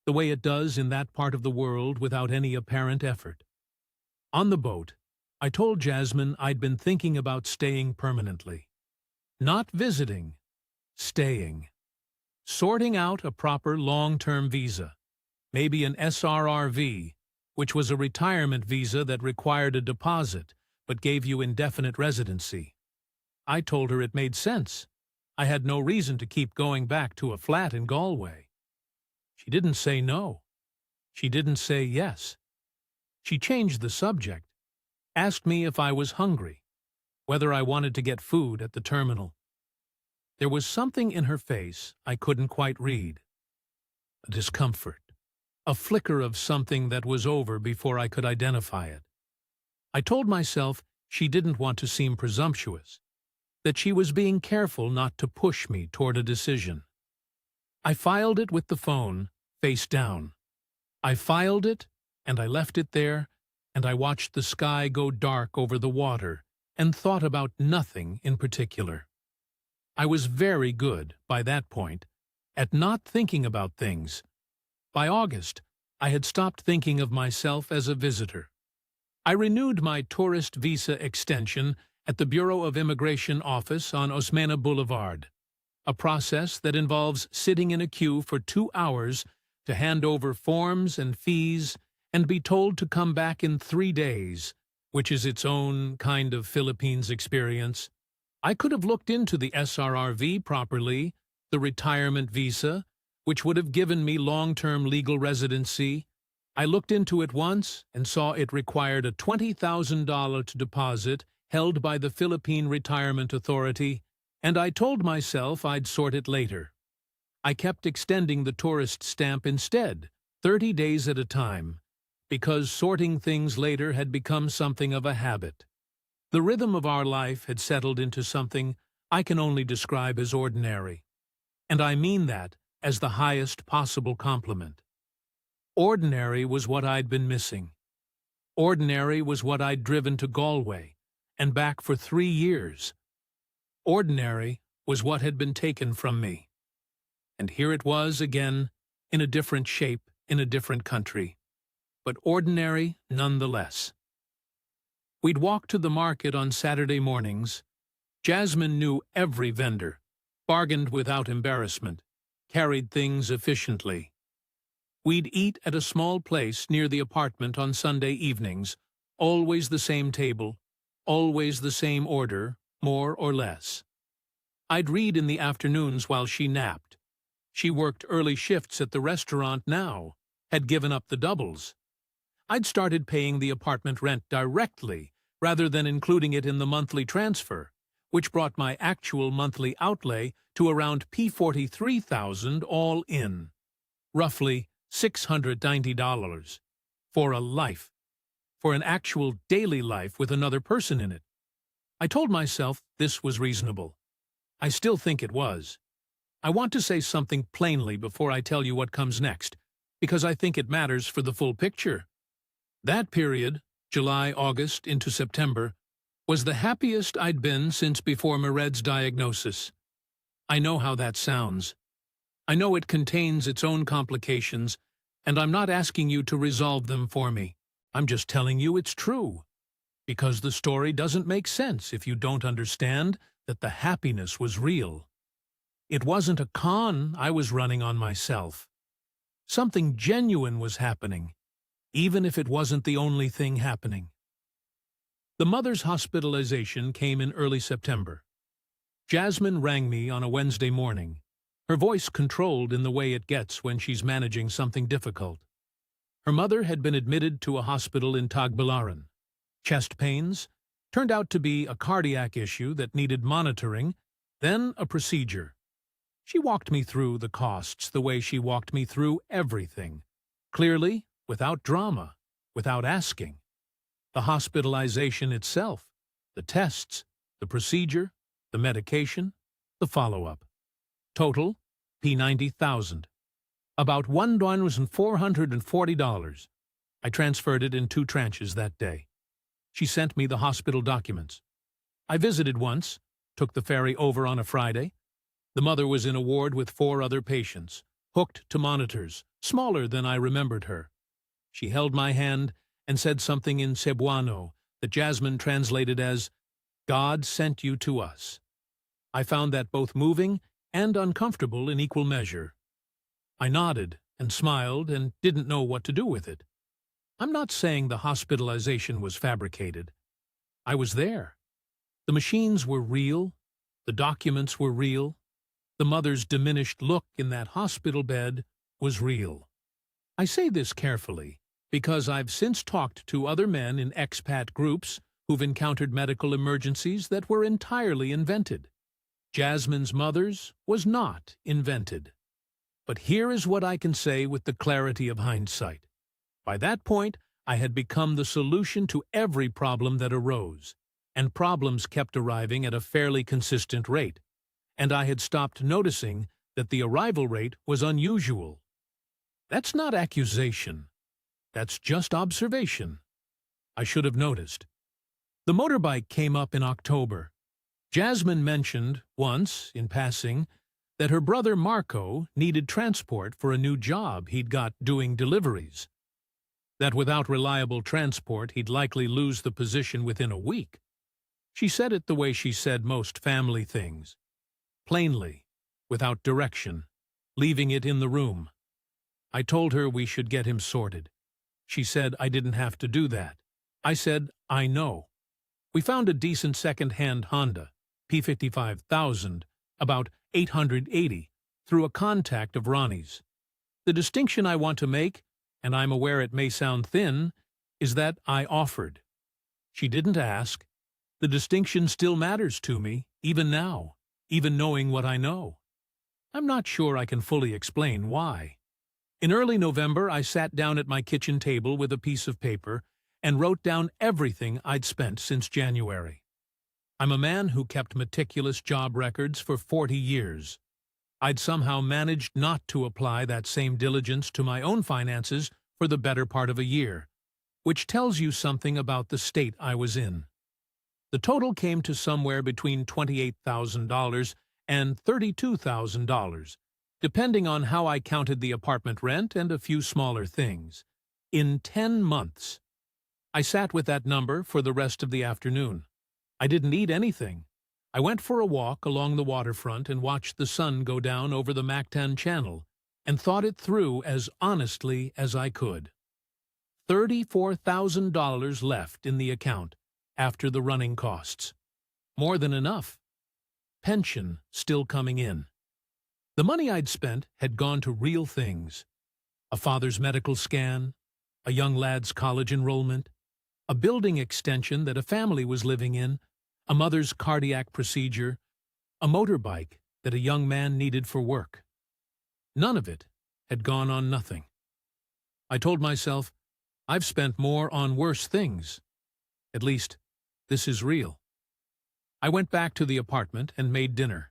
Speaker 1: the way it does in that part of the world without any apparent effort. On the boat, I told Jasmine I'd been thinking about staying permanently. Not visiting, staying. Sorting out a proper long-term visa, maybe an SRRV, which was a retirement visa that required a deposit but gave you indefinite residency. I told her it made sense. I had no reason to keep going back to a flat in Galway. She didn't say no. She didn't say yes. She changed the subject, asked me if I was hungry, whether I wanted to get food at the terminal. There was something in her face I couldn't quite read. A discomfort, a flicker of something that was over before I could identify it. I told myself she didn't want to seem presumptuous, that she was being careful not to push me toward a decision. I filed it with the phone, face down. I filed it, and I left it there, and I watched the sky go dark over the water and thought about nothing in particular. I was very good, by that point, at not thinking about things. By August, I had stopped thinking of myself as a visitor. I renewed my tourist visa extension at the Bureau of Immigration office on Osmeña Boulevard, a process that involves sitting in a queue for 2 hours to hand over forms and fees and be told to come back in 3 days, which is its own kind of Philippines experience. I could have looked into the SRRV properly, the retirement visa, which would have given me long-term legal residency. I looked into it once and saw it required a $20,000 deposit held by the Philippine Retirement Authority, and I told myself I'd sort it later. I kept extending the tourist stamp instead, 30 days at a time, because sorting things later had become something of a habit. The rhythm of our life had settled into something I can only describe as ordinary, and I mean that as the highest possible compliment. Ordinary was what I'd been missing. Ordinary was what I'd driven to Galway and back for 3 years. Ordinary was what had been taken from me. And here it was again, in a different shape, in a different country. but ordinary nonetheless. We'd walk to the market on Saturday mornings. Jasmine knew every vendor, bargained without embarrassment, carried things efficiently. We'd eat at a small place near the apartment on Sunday evenings, always the same table, always the same order, more or less. I'd read in the afternoons while she napped. She worked early shifts at the restaurant now, had given up the doubles. I'd started paying the apartment rent directly, rather than including it in the monthly transfer, which brought my actual monthly outlay to around $43,000 all in. Roughly $690. For a life. For an actual daily life with another person in it. I told myself this was reasonable. I still think it was. I want to say something plainly before I tell you what comes next, because I think it matters for the full picture. That period, July, August into September, was the happiest I'd been since before Mered's diagnosis. I know how that sounds. I know it contains its own complications, and I'm not asking you to resolve them for me. I'm just telling you it's true. Because the story doesn't make sense if you don't understand that the happiness was real. It wasn't a con I was running on myself. Something genuine was happening, even if it wasn't the only thing happening. The mother's hospitalization came in early September. Jasmine rang me on a Wednesday morning, her voice controlled in the way it gets when she's managing something difficult. Her mother had been admitted to a hospital in Tagbilaran. Chest pains, turned out to be a cardiac issue that needed monitoring, then a procedure. She walked me through the costs the way she walked me through everything, clearly, without drama, without asking. The hospitalization itself, the tests, the procedure, the medication, the follow-up. Total, P90,000. About $1,440. I transferred it in 2 tranches that day. She sent me the hospital documents. I visited once, took the ferry over on a Friday. The mother was in a ward with 4 other patients, hooked to monitors, smaller than I remembered her. She held my hand and said something in Cebuano that Jasmine translated as, "God sent you to us." I found that both moving and uncomfortable in equal measure. I nodded and smiled and didn't know what to do with it. I'm not saying the hospitalization was fabricated. I was there. The machines were real. The documents were real. The mother's diminished look in that hospital bed was real. I say this carefully because I've since talked to other men in expat groups who've encountered medical emergencies that were entirely invented. Jasmine's mother's was not invented. But here is what I can say with the clarity of hindsight. By that point, I had become the solution to every problem that arose, and problems kept arriving at a fairly consistent rate, and I had stopped noticing that the arrival rate was unusual. That's not accusation. That's just observation. I should have noticed. The motorbike came up in October. Jasmine mentioned, once, in passing, that her brother Marco needed transport for a new job he'd got doing deliveries. That without reliable transport he'd likely lose the position within a week. She said it the way she said most family things. Plainly, without direction, leaving it in the room. I told her we should get him sorted. She said I didn't have to do that. I said, I know. We found a decent second-hand Honda, P55,000, about $880, through a contact of Ronnie's. The distinction I want to make, and I'm aware it may sound thin, is that I offered. She didn't ask. The distinction still matters to me, even now, even knowing what I know. I'm not sure I can fully explain why. In early November, I sat down at my kitchen table with a piece of paper and wrote down everything I'd spent since January. I'm a man who kept meticulous job records for 40 years. I'd somehow managed not to apply that same diligence to my own finances for the better part of a year, which tells you something about the state I was in. The total came to somewhere between $28,000 and $32,000, depending on how I counted the apartment rent and a few smaller things. In 10 months. I sat with that number for the rest of the afternoon. I didn't eat anything. I went for a walk along the waterfront and watched the sun go down over the Mactan Channel and thought it through as honestly as I could. $34,000 left in the account after the running costs. More than enough. Pension still coming in. The money I'd spent had gone to real things. A father's medical scan, a young lad's college enrollment, a building extension that a family was living in, a mother's cardiac procedure, a motorbike that a young man needed for work. None of it had gone on nothing. I told myself, I've spent more on worse things. At least, this is real. I went back to the apartment and made dinner,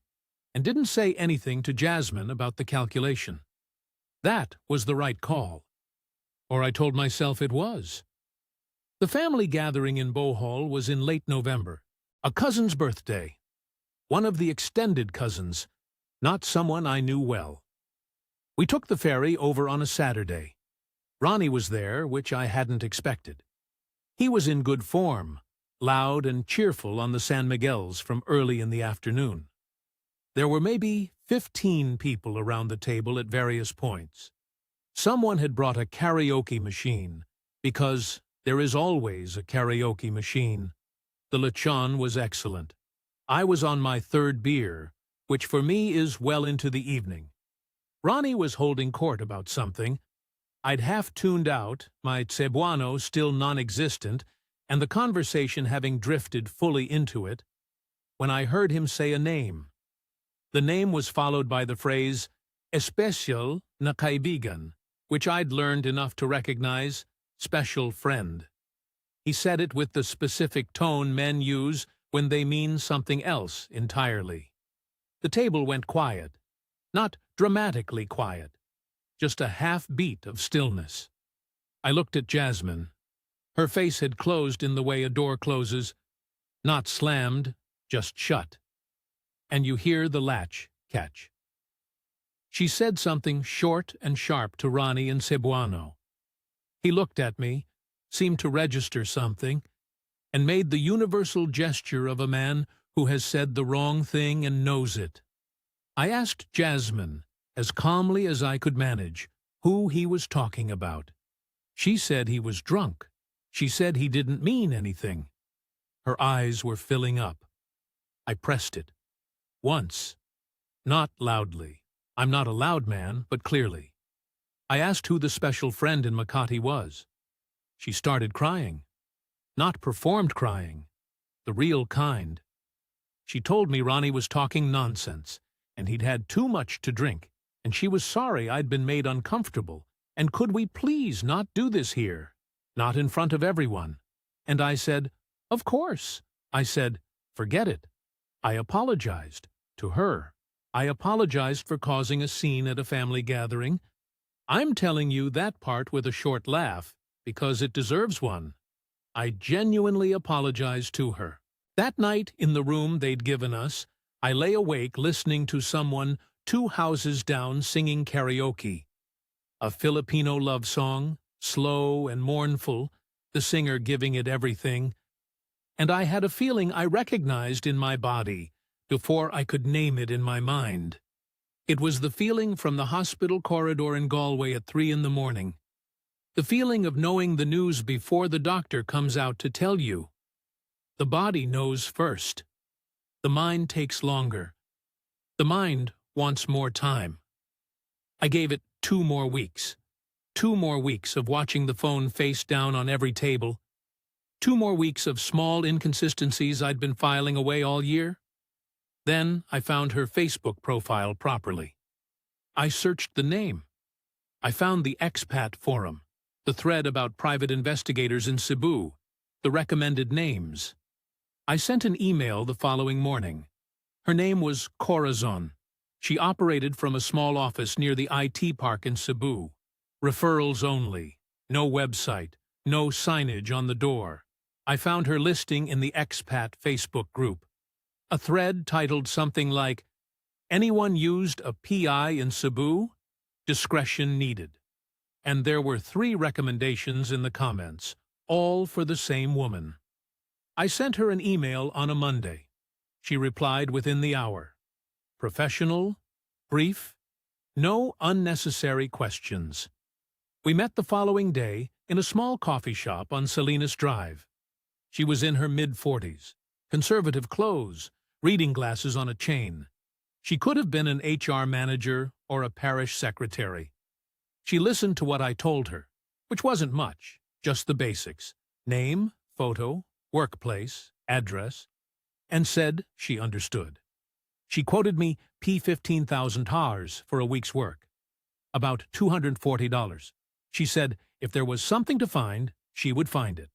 Speaker 1: and didn't say anything to Jasmine about the calculation. That was the right call. Or I told myself it was. The family gathering in Bohol was in late November, a cousin's birthday. One of the extended cousins, not someone I knew well. We took the ferry over on a Saturday. Ronnie was there, which I hadn't expected. He was in good form, loud and cheerful on the San Miguels from early in the afternoon. There were maybe 15 people around the table at various points. Someone had brought a karaoke machine, because there is always a karaoke machine. The lechon was excellent. I was on my third beer, which for me is well into the evening. Ronnie was holding court about something. I'd half-tuned out, my cebuano still non-existent, and the conversation having drifted fully into it, when I heard him say a name. The name was followed by the phrase, "Espesyal na kaibigan," which I'd learned enough to recognize, special friend. He said it with the specific tone men use when they mean something else entirely. The table went quiet, not dramatically quiet, just a half-beat of stillness. I looked at Jasmine. Her face had closed in the way a door closes, not slammed, just shut. And you hear the latch catch. She said something short and sharp to Ronnie in Cebuano. He looked at me, seemed to register something, and made the universal gesture of a man who has said the wrong thing and knows it. I asked Jasmine, as calmly as I could manage, who he was talking about. She said he was drunk. She said he didn't mean anything. Her eyes were filling up. I pressed it. Once. Not loudly. I'm not a loud man, but clearly. I asked who the special friend in Makati was. She started crying. Not performed crying. The real kind. She told me Ronnie was talking nonsense, and he'd had too much to drink, and she was sorry I'd been made uncomfortable, and could we please not do this here, not in front of everyone. And I said, of course. I said, forget it. I apologized to her. I apologized for causing a scene at a family gathering. I'm telling you that part with a short laugh, because it deserves one. I genuinely apologized to her. That night, in the room they'd given us, I lay awake listening to someone 2 houses down singing karaoke. A Filipino love song, slow and mournful, the singer giving it everything. And I had a feeling I recognized in my body before I could name it in my mind. It was the feeling from the hospital corridor in Galway at 3 in the morning. The feeling of knowing the news before the doctor comes out to tell you. The body knows first. The mind takes longer. The mind wants more time. I gave it 2 more weeks. 2 more weeks of watching the phone face down on every table. 2 more weeks of small inconsistencies I'd been filing away all year. Then I found her Facebook profile properly. I searched the name. I found the expat forum, the thread about private investigators in Cebu, the recommended names. I sent an email the following morning. Her name was Corazon. She operated from a small office near the IT park in Cebu. Referrals only. No website. No signage on the door. I found her listing in the expat Facebook group. A thread titled something like, "Anyone used a PI in Cebu? Discretion needed." and there were 3 recommendations in the comments, all for the same woman. I sent her an email on a Monday. She replied within the hour. Professional, brief, no unnecessary questions. We met the following day in a small coffee shop on Salinas Drive. She was in her mid-40s, conservative clothes, reading glasses on a chain. She could have been an HR manager or a parish secretary. She listened to what I told her, which wasn't much, just the basics: name, photo, workplace, address, and said she understood. She quoted me $15,000 for a week's work, about $240. She said if there was something to find, she would find it.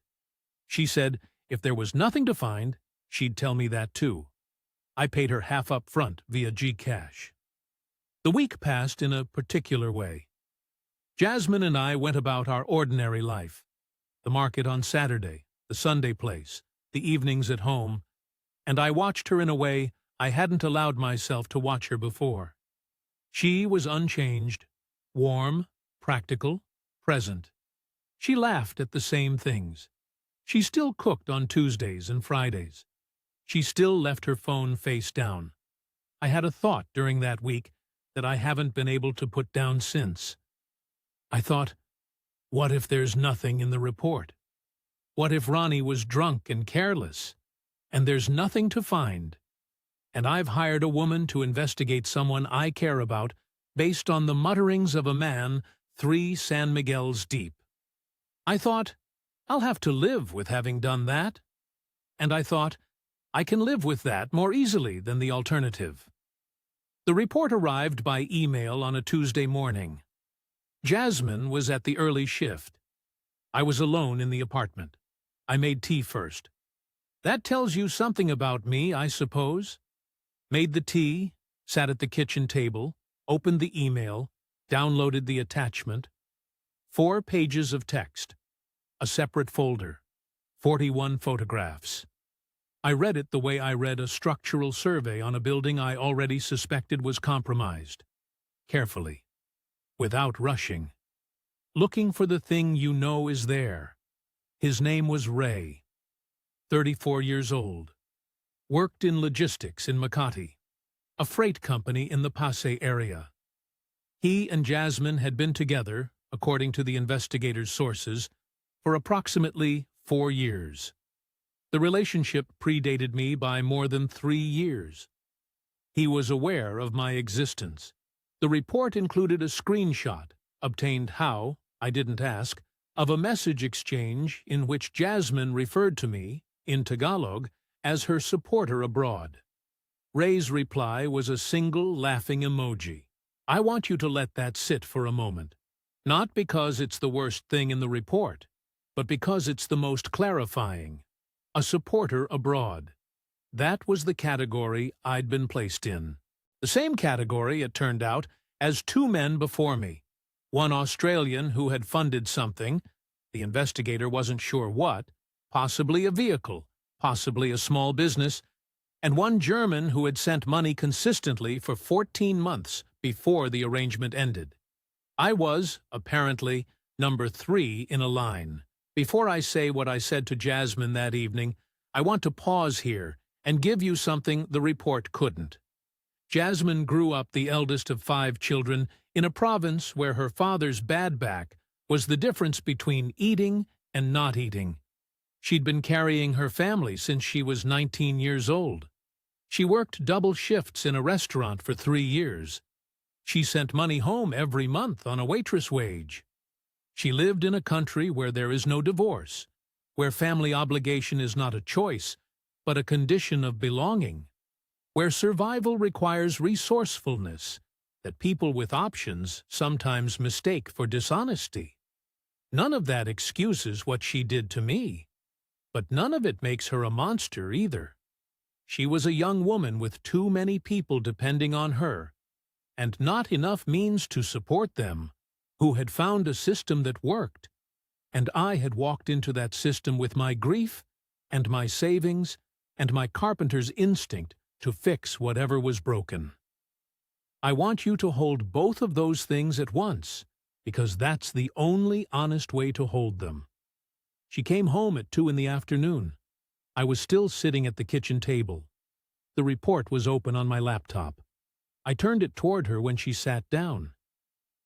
Speaker 1: She said if there was nothing to find, she'd tell me that too. I paid her half up front via Gcash. The week passed in a particular way. Jasmine and I went about our ordinary life. The market on Saturday, the Sunday place, the evenings at home, and I watched her in a way I hadn't allowed myself to watch her before. She was unchanged, warm, practical, present. She laughed at the same things. She still cooked on Tuesdays and Fridays. She still left her phone face down. I had a thought during that week that I haven't been able to put down since. I thought, what if there's nothing in the report? What if Ronnie was drunk and careless, and there's nothing to find? And I've hired a woman to investigate someone I care about based on the mutterings of a man 3 San Miguels deep. I thought, I'll have to live with having done that. And I thought, I can live with that more easily than the alternative. The report arrived by email on a Tuesday morning. Jasmine was at the early shift. I was alone in the apartment. I made tea first. That tells you something about me, I suppose. Made the tea, sat at the kitchen table, opened the email, downloaded the attachment. 4 pages of text. A separate folder. 41 photographs. I read it the way I read a structural survey on a building I already suspected was compromised. Carefully. Without rushing. Looking for the thing you know is there. His name was Ray. 34 years old. Worked in logistics in Makati, a freight company in the Pasay area. He and Jasmine had been together, according to the investigators' sources, for approximately 4 years. The relationship predated me by more than 3 years. He was aware of my existence. The report included a screenshot, obtained how, I didn't ask, of a message exchange in which Jasmine referred to me, in Tagalog, as her supporter abroad. Ray's reply was a single laughing emoji. I want you to let that sit for a moment. Not because it's the worst thing in the report, but because it's the most clarifying. A supporter abroad. That was the category I'd been placed in. The same category, it turned out, as 2 men before me. One Australian who had funded something, the investigator wasn't sure what, possibly a vehicle, possibly a small business, and one German who had sent money consistently for 14 months before the arrangement ended. I was, apparently, number 3 in a line. Before I say what I said to Jasmine that evening, I want to pause here and give you something the report couldn't. Jasmine grew up the eldest of 5 children in a province where her father's bad back was the difference between eating and not eating. She'd been carrying her family since she was 19 years old. She worked double shifts in a restaurant for 3 years. She sent money home every month on a waitress wage. She lived in a country where there is no divorce, where family obligation is not a choice, but a condition of belonging, where survival requires resourcefulness that people with options sometimes mistake for dishonesty. None of that excuses what she did to me, but none of it makes her a monster either. She was a young woman with too many people depending on her, and not enough means to support them, who had found a system that worked, and I had walked into that system with my grief and my savings and my carpenter's instinct to fix whatever was broken. I want you to hold both of those things at once because that's the only honest way to hold them. She came home at 2 in the afternoon. I was still sitting at the kitchen table. The report was open on my laptop. I turned it toward her when she sat down.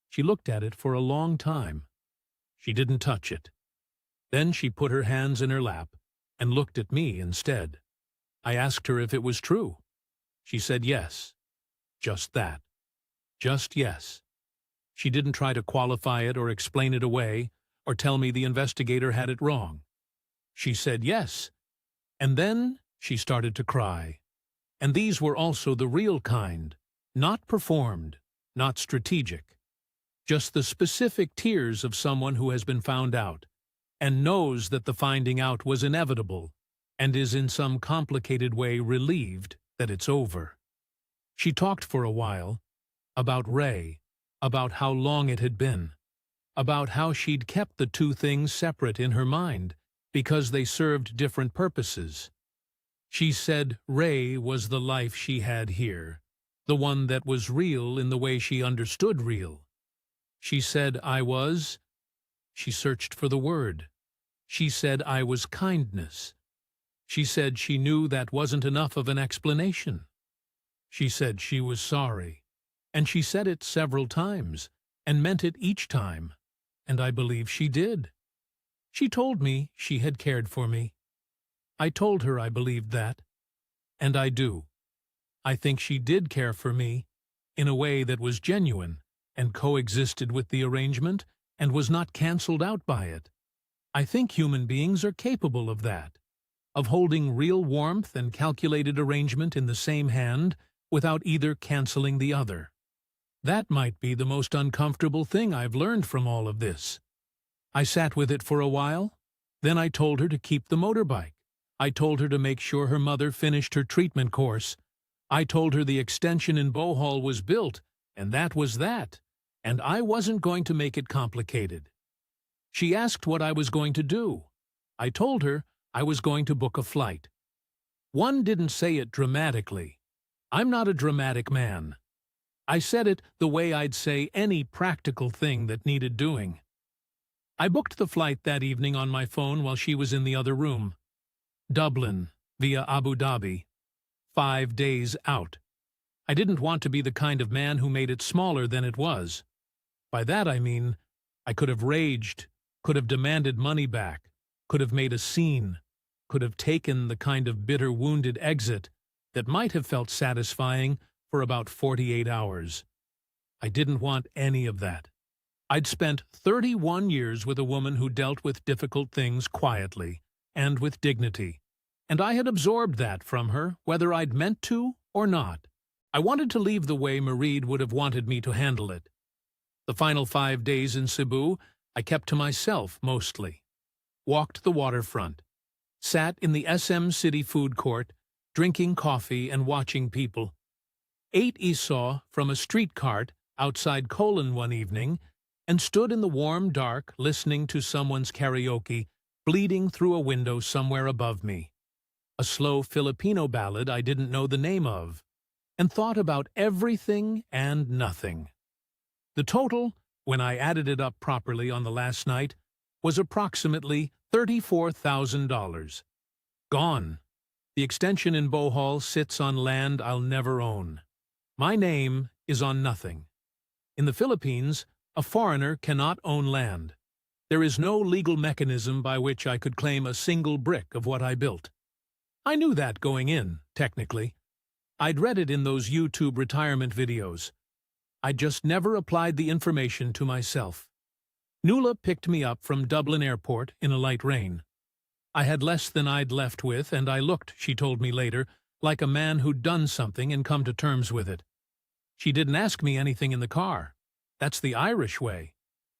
Speaker 1: She looked at it for a long time. She didn't touch it. Then she put her hands in her lap and looked at me instead. I asked her if it was true. She said yes. Just that. Just yes. She didn't try to qualify it or explain it away or tell me the investigator had it wrong. She said yes. And then she started to cry. And these were also the real kind, not performed, not strategic. Just the specific tears of someone who has been found out and knows that the finding out was inevitable and is in some complicated way relieved that it's over. She talked for a while about Ray, about how long it had been, about how she'd kept the two things separate in her mind because they served different purposes. She said Ray was the life she had here, the one that was real in the way she understood real. She said I was, she searched for the word. She said I was kindness. She said she knew that wasn't enough of an explanation. She said she was sorry, and she said it several times, and meant it each time, and I believe she did. She told me she had cared for me. I told her I believed that, and I do. I think she did care for me, in a way that was genuine, and coexisted with the arrangement, and was not cancelled out by it. I think human beings are capable of that, of holding real warmth and calculated arrangement in the same hand without either cancelling the other. That might be the most uncomfortable thing I've learned from all of this. I sat with it for a while. Then I told her to keep the motorbike. I told her to make sure her mother finished her treatment course. I told her the extension in Bohol was built, and that was that, and I wasn't going to make it complicated. She asked what I was going to do. I told her I was going to book a flight. One didn't say it dramatically. I'm not a dramatic man. I said it the way I'd say any practical thing that needed doing. I booked the flight that evening on my phone while she was in the other room. Dublin, via Abu Dhabi. 5 days out. I didn't want to be the kind of man who made it smaller than it was. By that I mean, I could have raged, could have demanded money back, could have made a scene, could have taken the kind of bitter wounded exit that might have felt satisfying for about 48 hours. I didn't want any of that. I'd spent 31 years with a woman who dealt with difficult things quietly and with dignity, and I had absorbed that from her, whether I'd meant to or not. I wanted to leave the way Mareed would have wanted me to handle it. The final 5 days in Cebu, I kept to myself mostly. Walked the waterfront. Sat in the SM City food court, drinking coffee and watching people. Ate isaw from a street cart outside Colon one evening, and stood in the warm dark listening to someone's karaoke bleeding through a window somewhere above me. A slow Filipino ballad I didn't know the name of, and thought about everything and nothing. The total, when I added it up properly on the last night, was approximately $34,000. Gone. The extension in Bohol sits on land I'll never own. My name is on nothing. In the Philippines, a foreigner cannot own land. There is no legal mechanism by which I could claim a single brick of what I built. I knew that going in, technically. I'd read it in those YouTube retirement videos. I just never applied the information to myself. Nuala picked me up from Dublin Airport in a light rain. I had less than I'd left with, and I looked, she told me later, like a man who'd done something and come to terms with it. She didn't ask me anything in the car. That's the Irish way.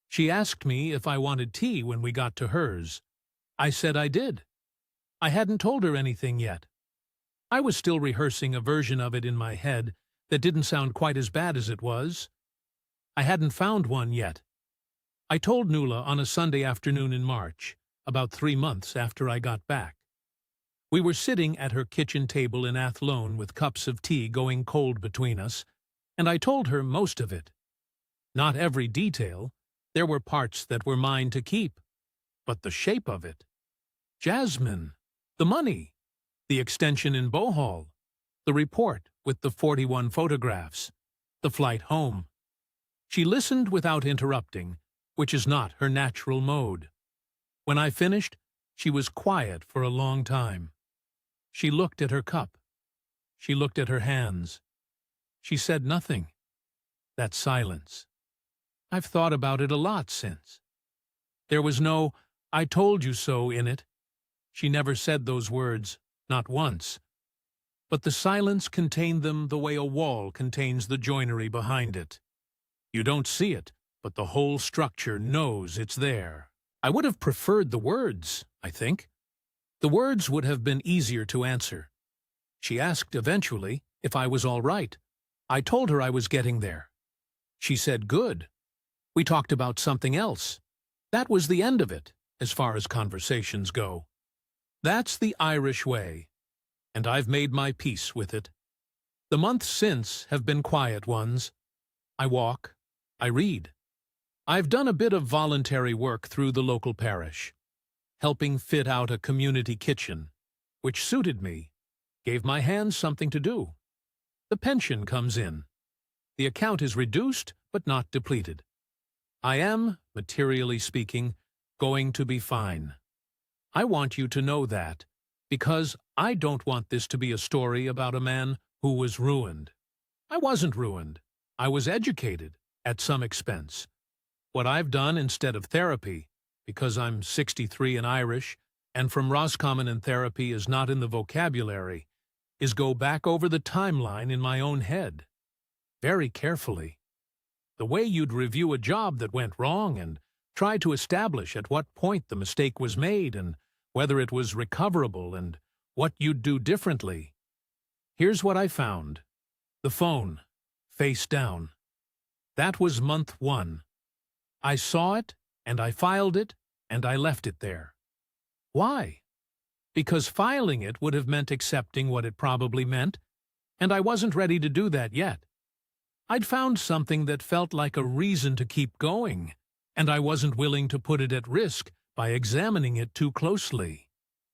Speaker 1: She asked me if I wanted tea when we got to hers. I said I did. I hadn't told her anything yet. I was still rehearsing a version of it in my head that didn't sound quite as bad as it was. I hadn't found one yet. I told Nuala on a Sunday afternoon in March, about 3 months after I got back. We were sitting at her kitchen table in Athlone with cups of tea going cold between us, and I told her most of it. Not every detail. There were parts that were mine to keep, but the shape of it. Jasmine, the money, the extension in Bohol, the report with the 41 photographs, the flight home. She listened without interrupting, which is not her natural mode. When I finished, she was quiet for a long time. She looked at her cup. She looked at her hands. She said nothing. That silence. I've thought about it a lot since. There was no, "I told you so" in it. She never said those words, not once. But the silence contained them the way a wall contains the joinery behind it. You don't see it, but the whole structure knows it's there. I would have preferred the words, I think. The words would have been easier to answer. She asked eventually if I was all right. I told her I was getting there. She said good. We talked about something else. That was the end of it, as far as conversations go. That's the Irish way, and I've made my peace with it. The months since have been quiet ones. I walk, I read. I've done a bit of voluntary work through the local parish, helping fit out a community kitchen, which suited me, gave my hands something to do. The pension comes in. The account is reduced, but not depleted. I am, materially speaking, going to be fine. I want you to know that, because I don't want this to be a story about a man who was ruined. I wasn't ruined. I was educated, at some expense. What I've done instead of therapy, because I'm 63 and Irish, and from Roscommon and therapy is not in the vocabulary, is go back over the timeline in my own head. Very carefully. The way you'd review a job that went wrong and try to establish at what point the mistake was made and whether it was recoverable and what you'd do differently. Here's what I found. The phone, face down. That was month 1. I saw it, and I filed it, and I left it there. Why? Because filing it would have meant accepting what it probably meant, and I wasn't ready to do that yet. I'd found something that felt like a reason to keep going, and I wasn't willing to put it at risk by examining it too closely.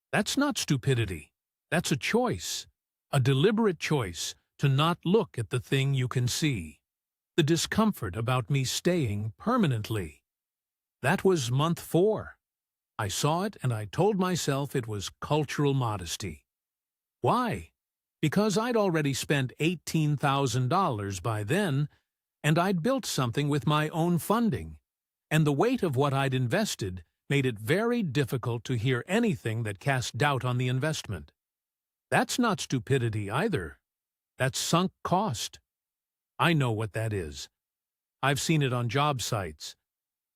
Speaker 1: That's not stupidity. That's a choice, a deliberate choice to not look at the thing you can see. The discomfort about me staying permanently. That was month 4. I saw it and I told myself it was cultural modesty. Why? Because I'd already spent $18,000 by then, and I'd built something with my own funding, and the weight of what I'd invested made it very difficult to hear anything that cast doubt on the investment. That's not stupidity either. That's sunk cost. I know what that is. I've seen it on job sites.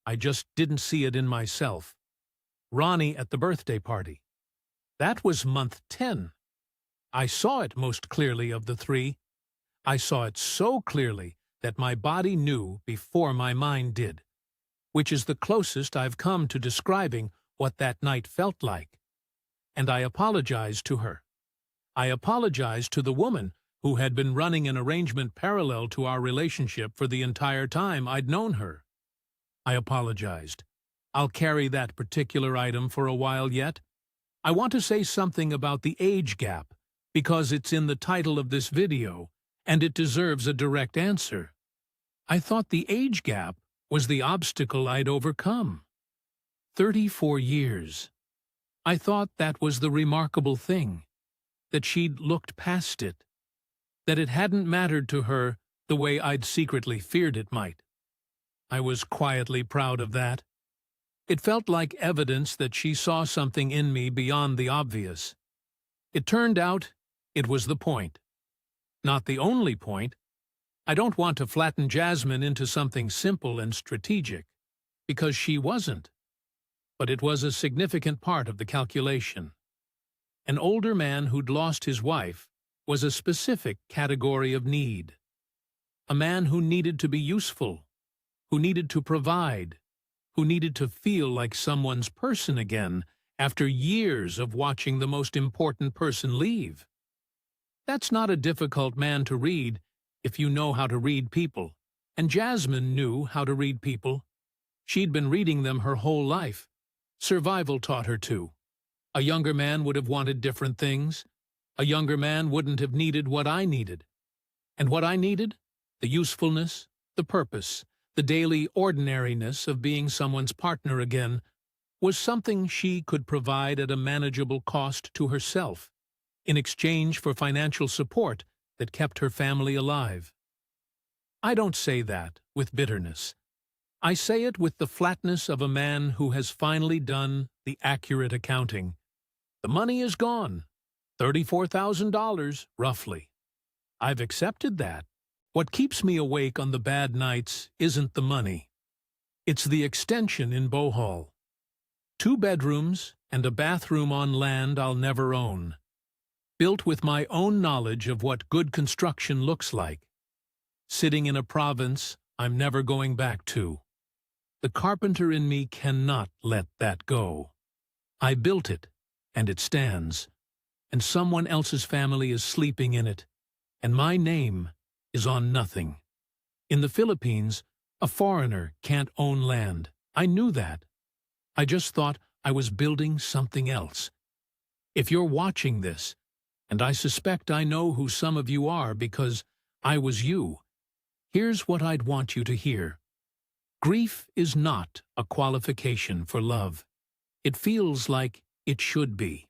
Speaker 1: I just didn't see it in myself. Ronnie at the birthday party. That was month 10. I saw it most clearly of the 3. I saw it so clearly that my body knew before my mind did, which is the closest I've come to describing what that night felt like. And I apologized to her. I apologized to the woman who had been running an arrangement parallel to our relationship for the entire time I'd known her. I apologized. I'll carry that particular item for a while yet. I want to say something about the age gap, because it's in the title of this video, and it deserves a direct answer. I thought the age gap was the obstacle I'd overcome. 34 years. I thought that was the remarkable thing, that she'd looked past it, that it hadn't mattered to her the way I'd secretly feared it might. I was quietly proud of that. It felt like evidence that she saw something in me beyond the obvious. It turned out it was the point. Not the only point. I don't want to flatten Jasmine into something simple and strategic, because she wasn't. But it was a significant part of the calculation. An older man who'd lost his wife was a specific category of need. A man who needed to be useful, who needed to provide, who needed to feel like someone's person again after years of watching the most important person leave. That's not a difficult man to read if you know how to read people, and Jasmine knew how to read people. She'd been reading them her whole life. Survival taught her to. A younger man would have wanted different things. A younger man wouldn't have needed what I needed. And what I needed? The usefulness, the purpose, the daily ordinariness of being someone's partner again, was something she could provide at a manageable cost to herself, in exchange for financial support that kept her family alive. I don't say that with bitterness. I say it with the flatness of a man who has finally done the accurate accounting. The money is gone. $34,000, roughly. I've accepted that. What keeps me awake on the bad nights isn't the money. It's the extension in Bohol. 2 bedrooms and a bathroom on land I'll never own. Built with my own knowledge of what good construction looks like. Sitting in a province I'm never going back to. The carpenter in me cannot let that go. I built it, and it stands, and someone else's family is sleeping in it, and my name is on nothing. In the Philippines, a foreigner can't own land. I knew that. I just thought I was building something else. If you're watching this, and I suspect I know who some of you are because I was you, here's what I'd want you to hear. Grief is not a qualification for love. It feels like it should be.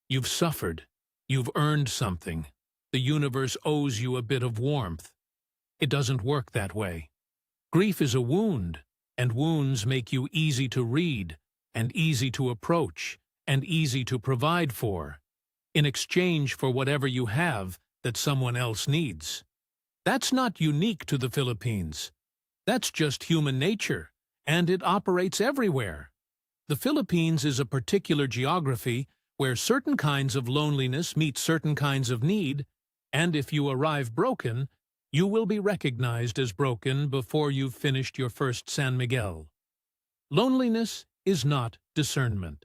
Speaker 1: You've suffered. You've earned something. The universe owes you a bit of warmth. It doesn't work that way. Grief is a wound, and wounds make you easy to read, and easy to approach, and easy to provide for, in exchange for whatever you have that someone else needs. That's not unique to the Philippines. That's just human nature, and it operates everywhere. The Philippines is a particular geography where certain kinds of loneliness meet certain kinds of need, and if you arrive broken, you will be recognized as broken before you've finished your first San Miguel. Loneliness is not discernment.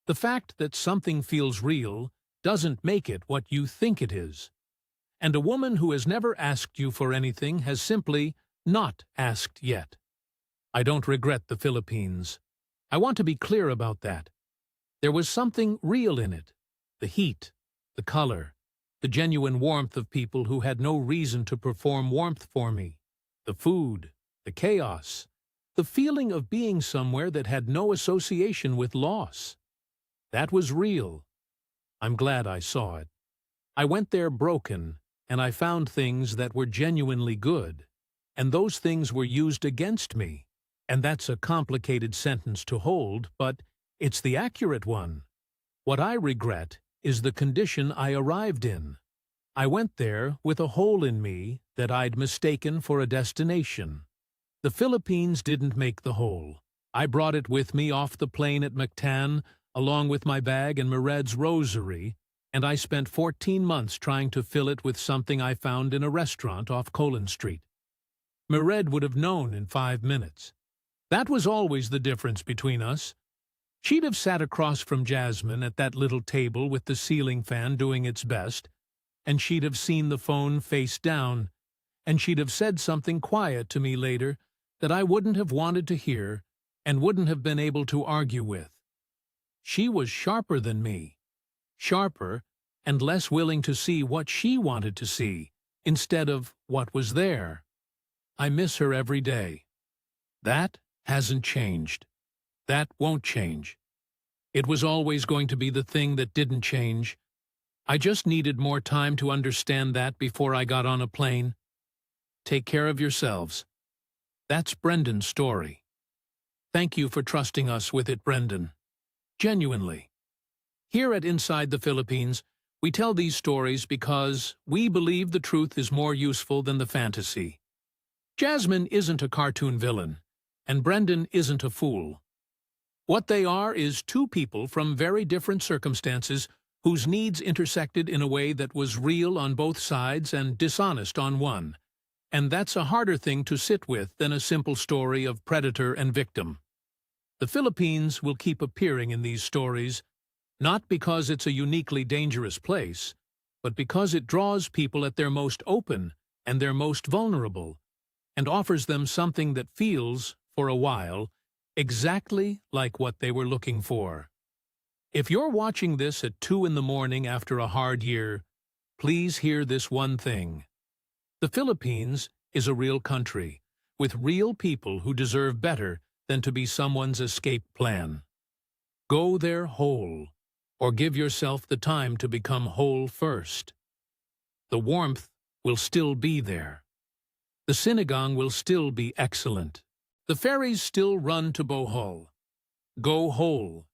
Speaker 1: The fact that something feels real doesn't make it what you think it is. And a woman who has never asked you for anything has simply not asked yet. I don't regret the Philippines. I want to be clear about that. There was something real in it. The heat, the color, the genuine warmth of people who had no reason to perform warmth for me. The food, the chaos, the feeling of being somewhere that had no association with loss. That was real. I'm glad I saw it. I went there broken, and I found things that were genuinely good. And those things were used against me. And that's a complicated sentence to hold, but it's the accurate one. What I regret is the condition I arrived in. I went there with a hole in me that I'd mistaken for a destination. The Philippines didn't make the hole. I brought it with me off the plane at Mactan, along with my bag and Mered's rosary, and I spent 14 months trying to fill it with something I found in a restaurant off Colin Street. Mered would have known in 5 minutes. That was always the difference between us. She'd have sat across from Jasmine at that little table with the ceiling fan doing its best, and she'd have seen the phone face down, and she'd have said something quiet to me later that I wouldn't have wanted to hear and wouldn't have been able to argue with. She was sharper than me, sharper and less willing to see what she wanted to see instead of what was there. I miss her every day. That hasn't changed. That won't change. It was always going to be the thing that didn't change. I just needed more time to understand that before I got on a plane. Take care of yourselves. That's Brendan's story. Thank you for trusting us with it, Brendan. Genuinely. Here at Inside the Philippines, we tell these stories because we believe the truth is more useful than the fantasy. Jasmine isn't a cartoon villain, and Brendan isn't a fool. What they are is 2 people from very different circumstances whose needs intersected in a way that was real on both sides and dishonest on one. And that's a harder thing to sit with than a simple story of predator and victim. The Philippines will keep appearing in these stories, not because it's a uniquely dangerous place, but because it draws people at their most open and their most vulnerable, and offers them something that feels, for a while, exactly like what they were looking for. If you're watching this at 2 in the morning after a hard year, please hear this one thing. The Philippines is a real country, with real people who deserve better than to be someone's escape plan. Go there whole, or give yourself the time to become whole first. The warmth will still be there. The sinigang will still be excellent. The ferries still run to Bohol. Go whole.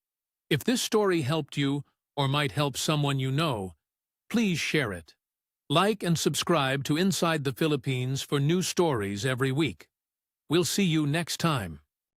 Speaker 1: If this story helped you, or might help someone you know, please share it. Like and subscribe to Inside the Philippines for new stories every week. We'll see you next time.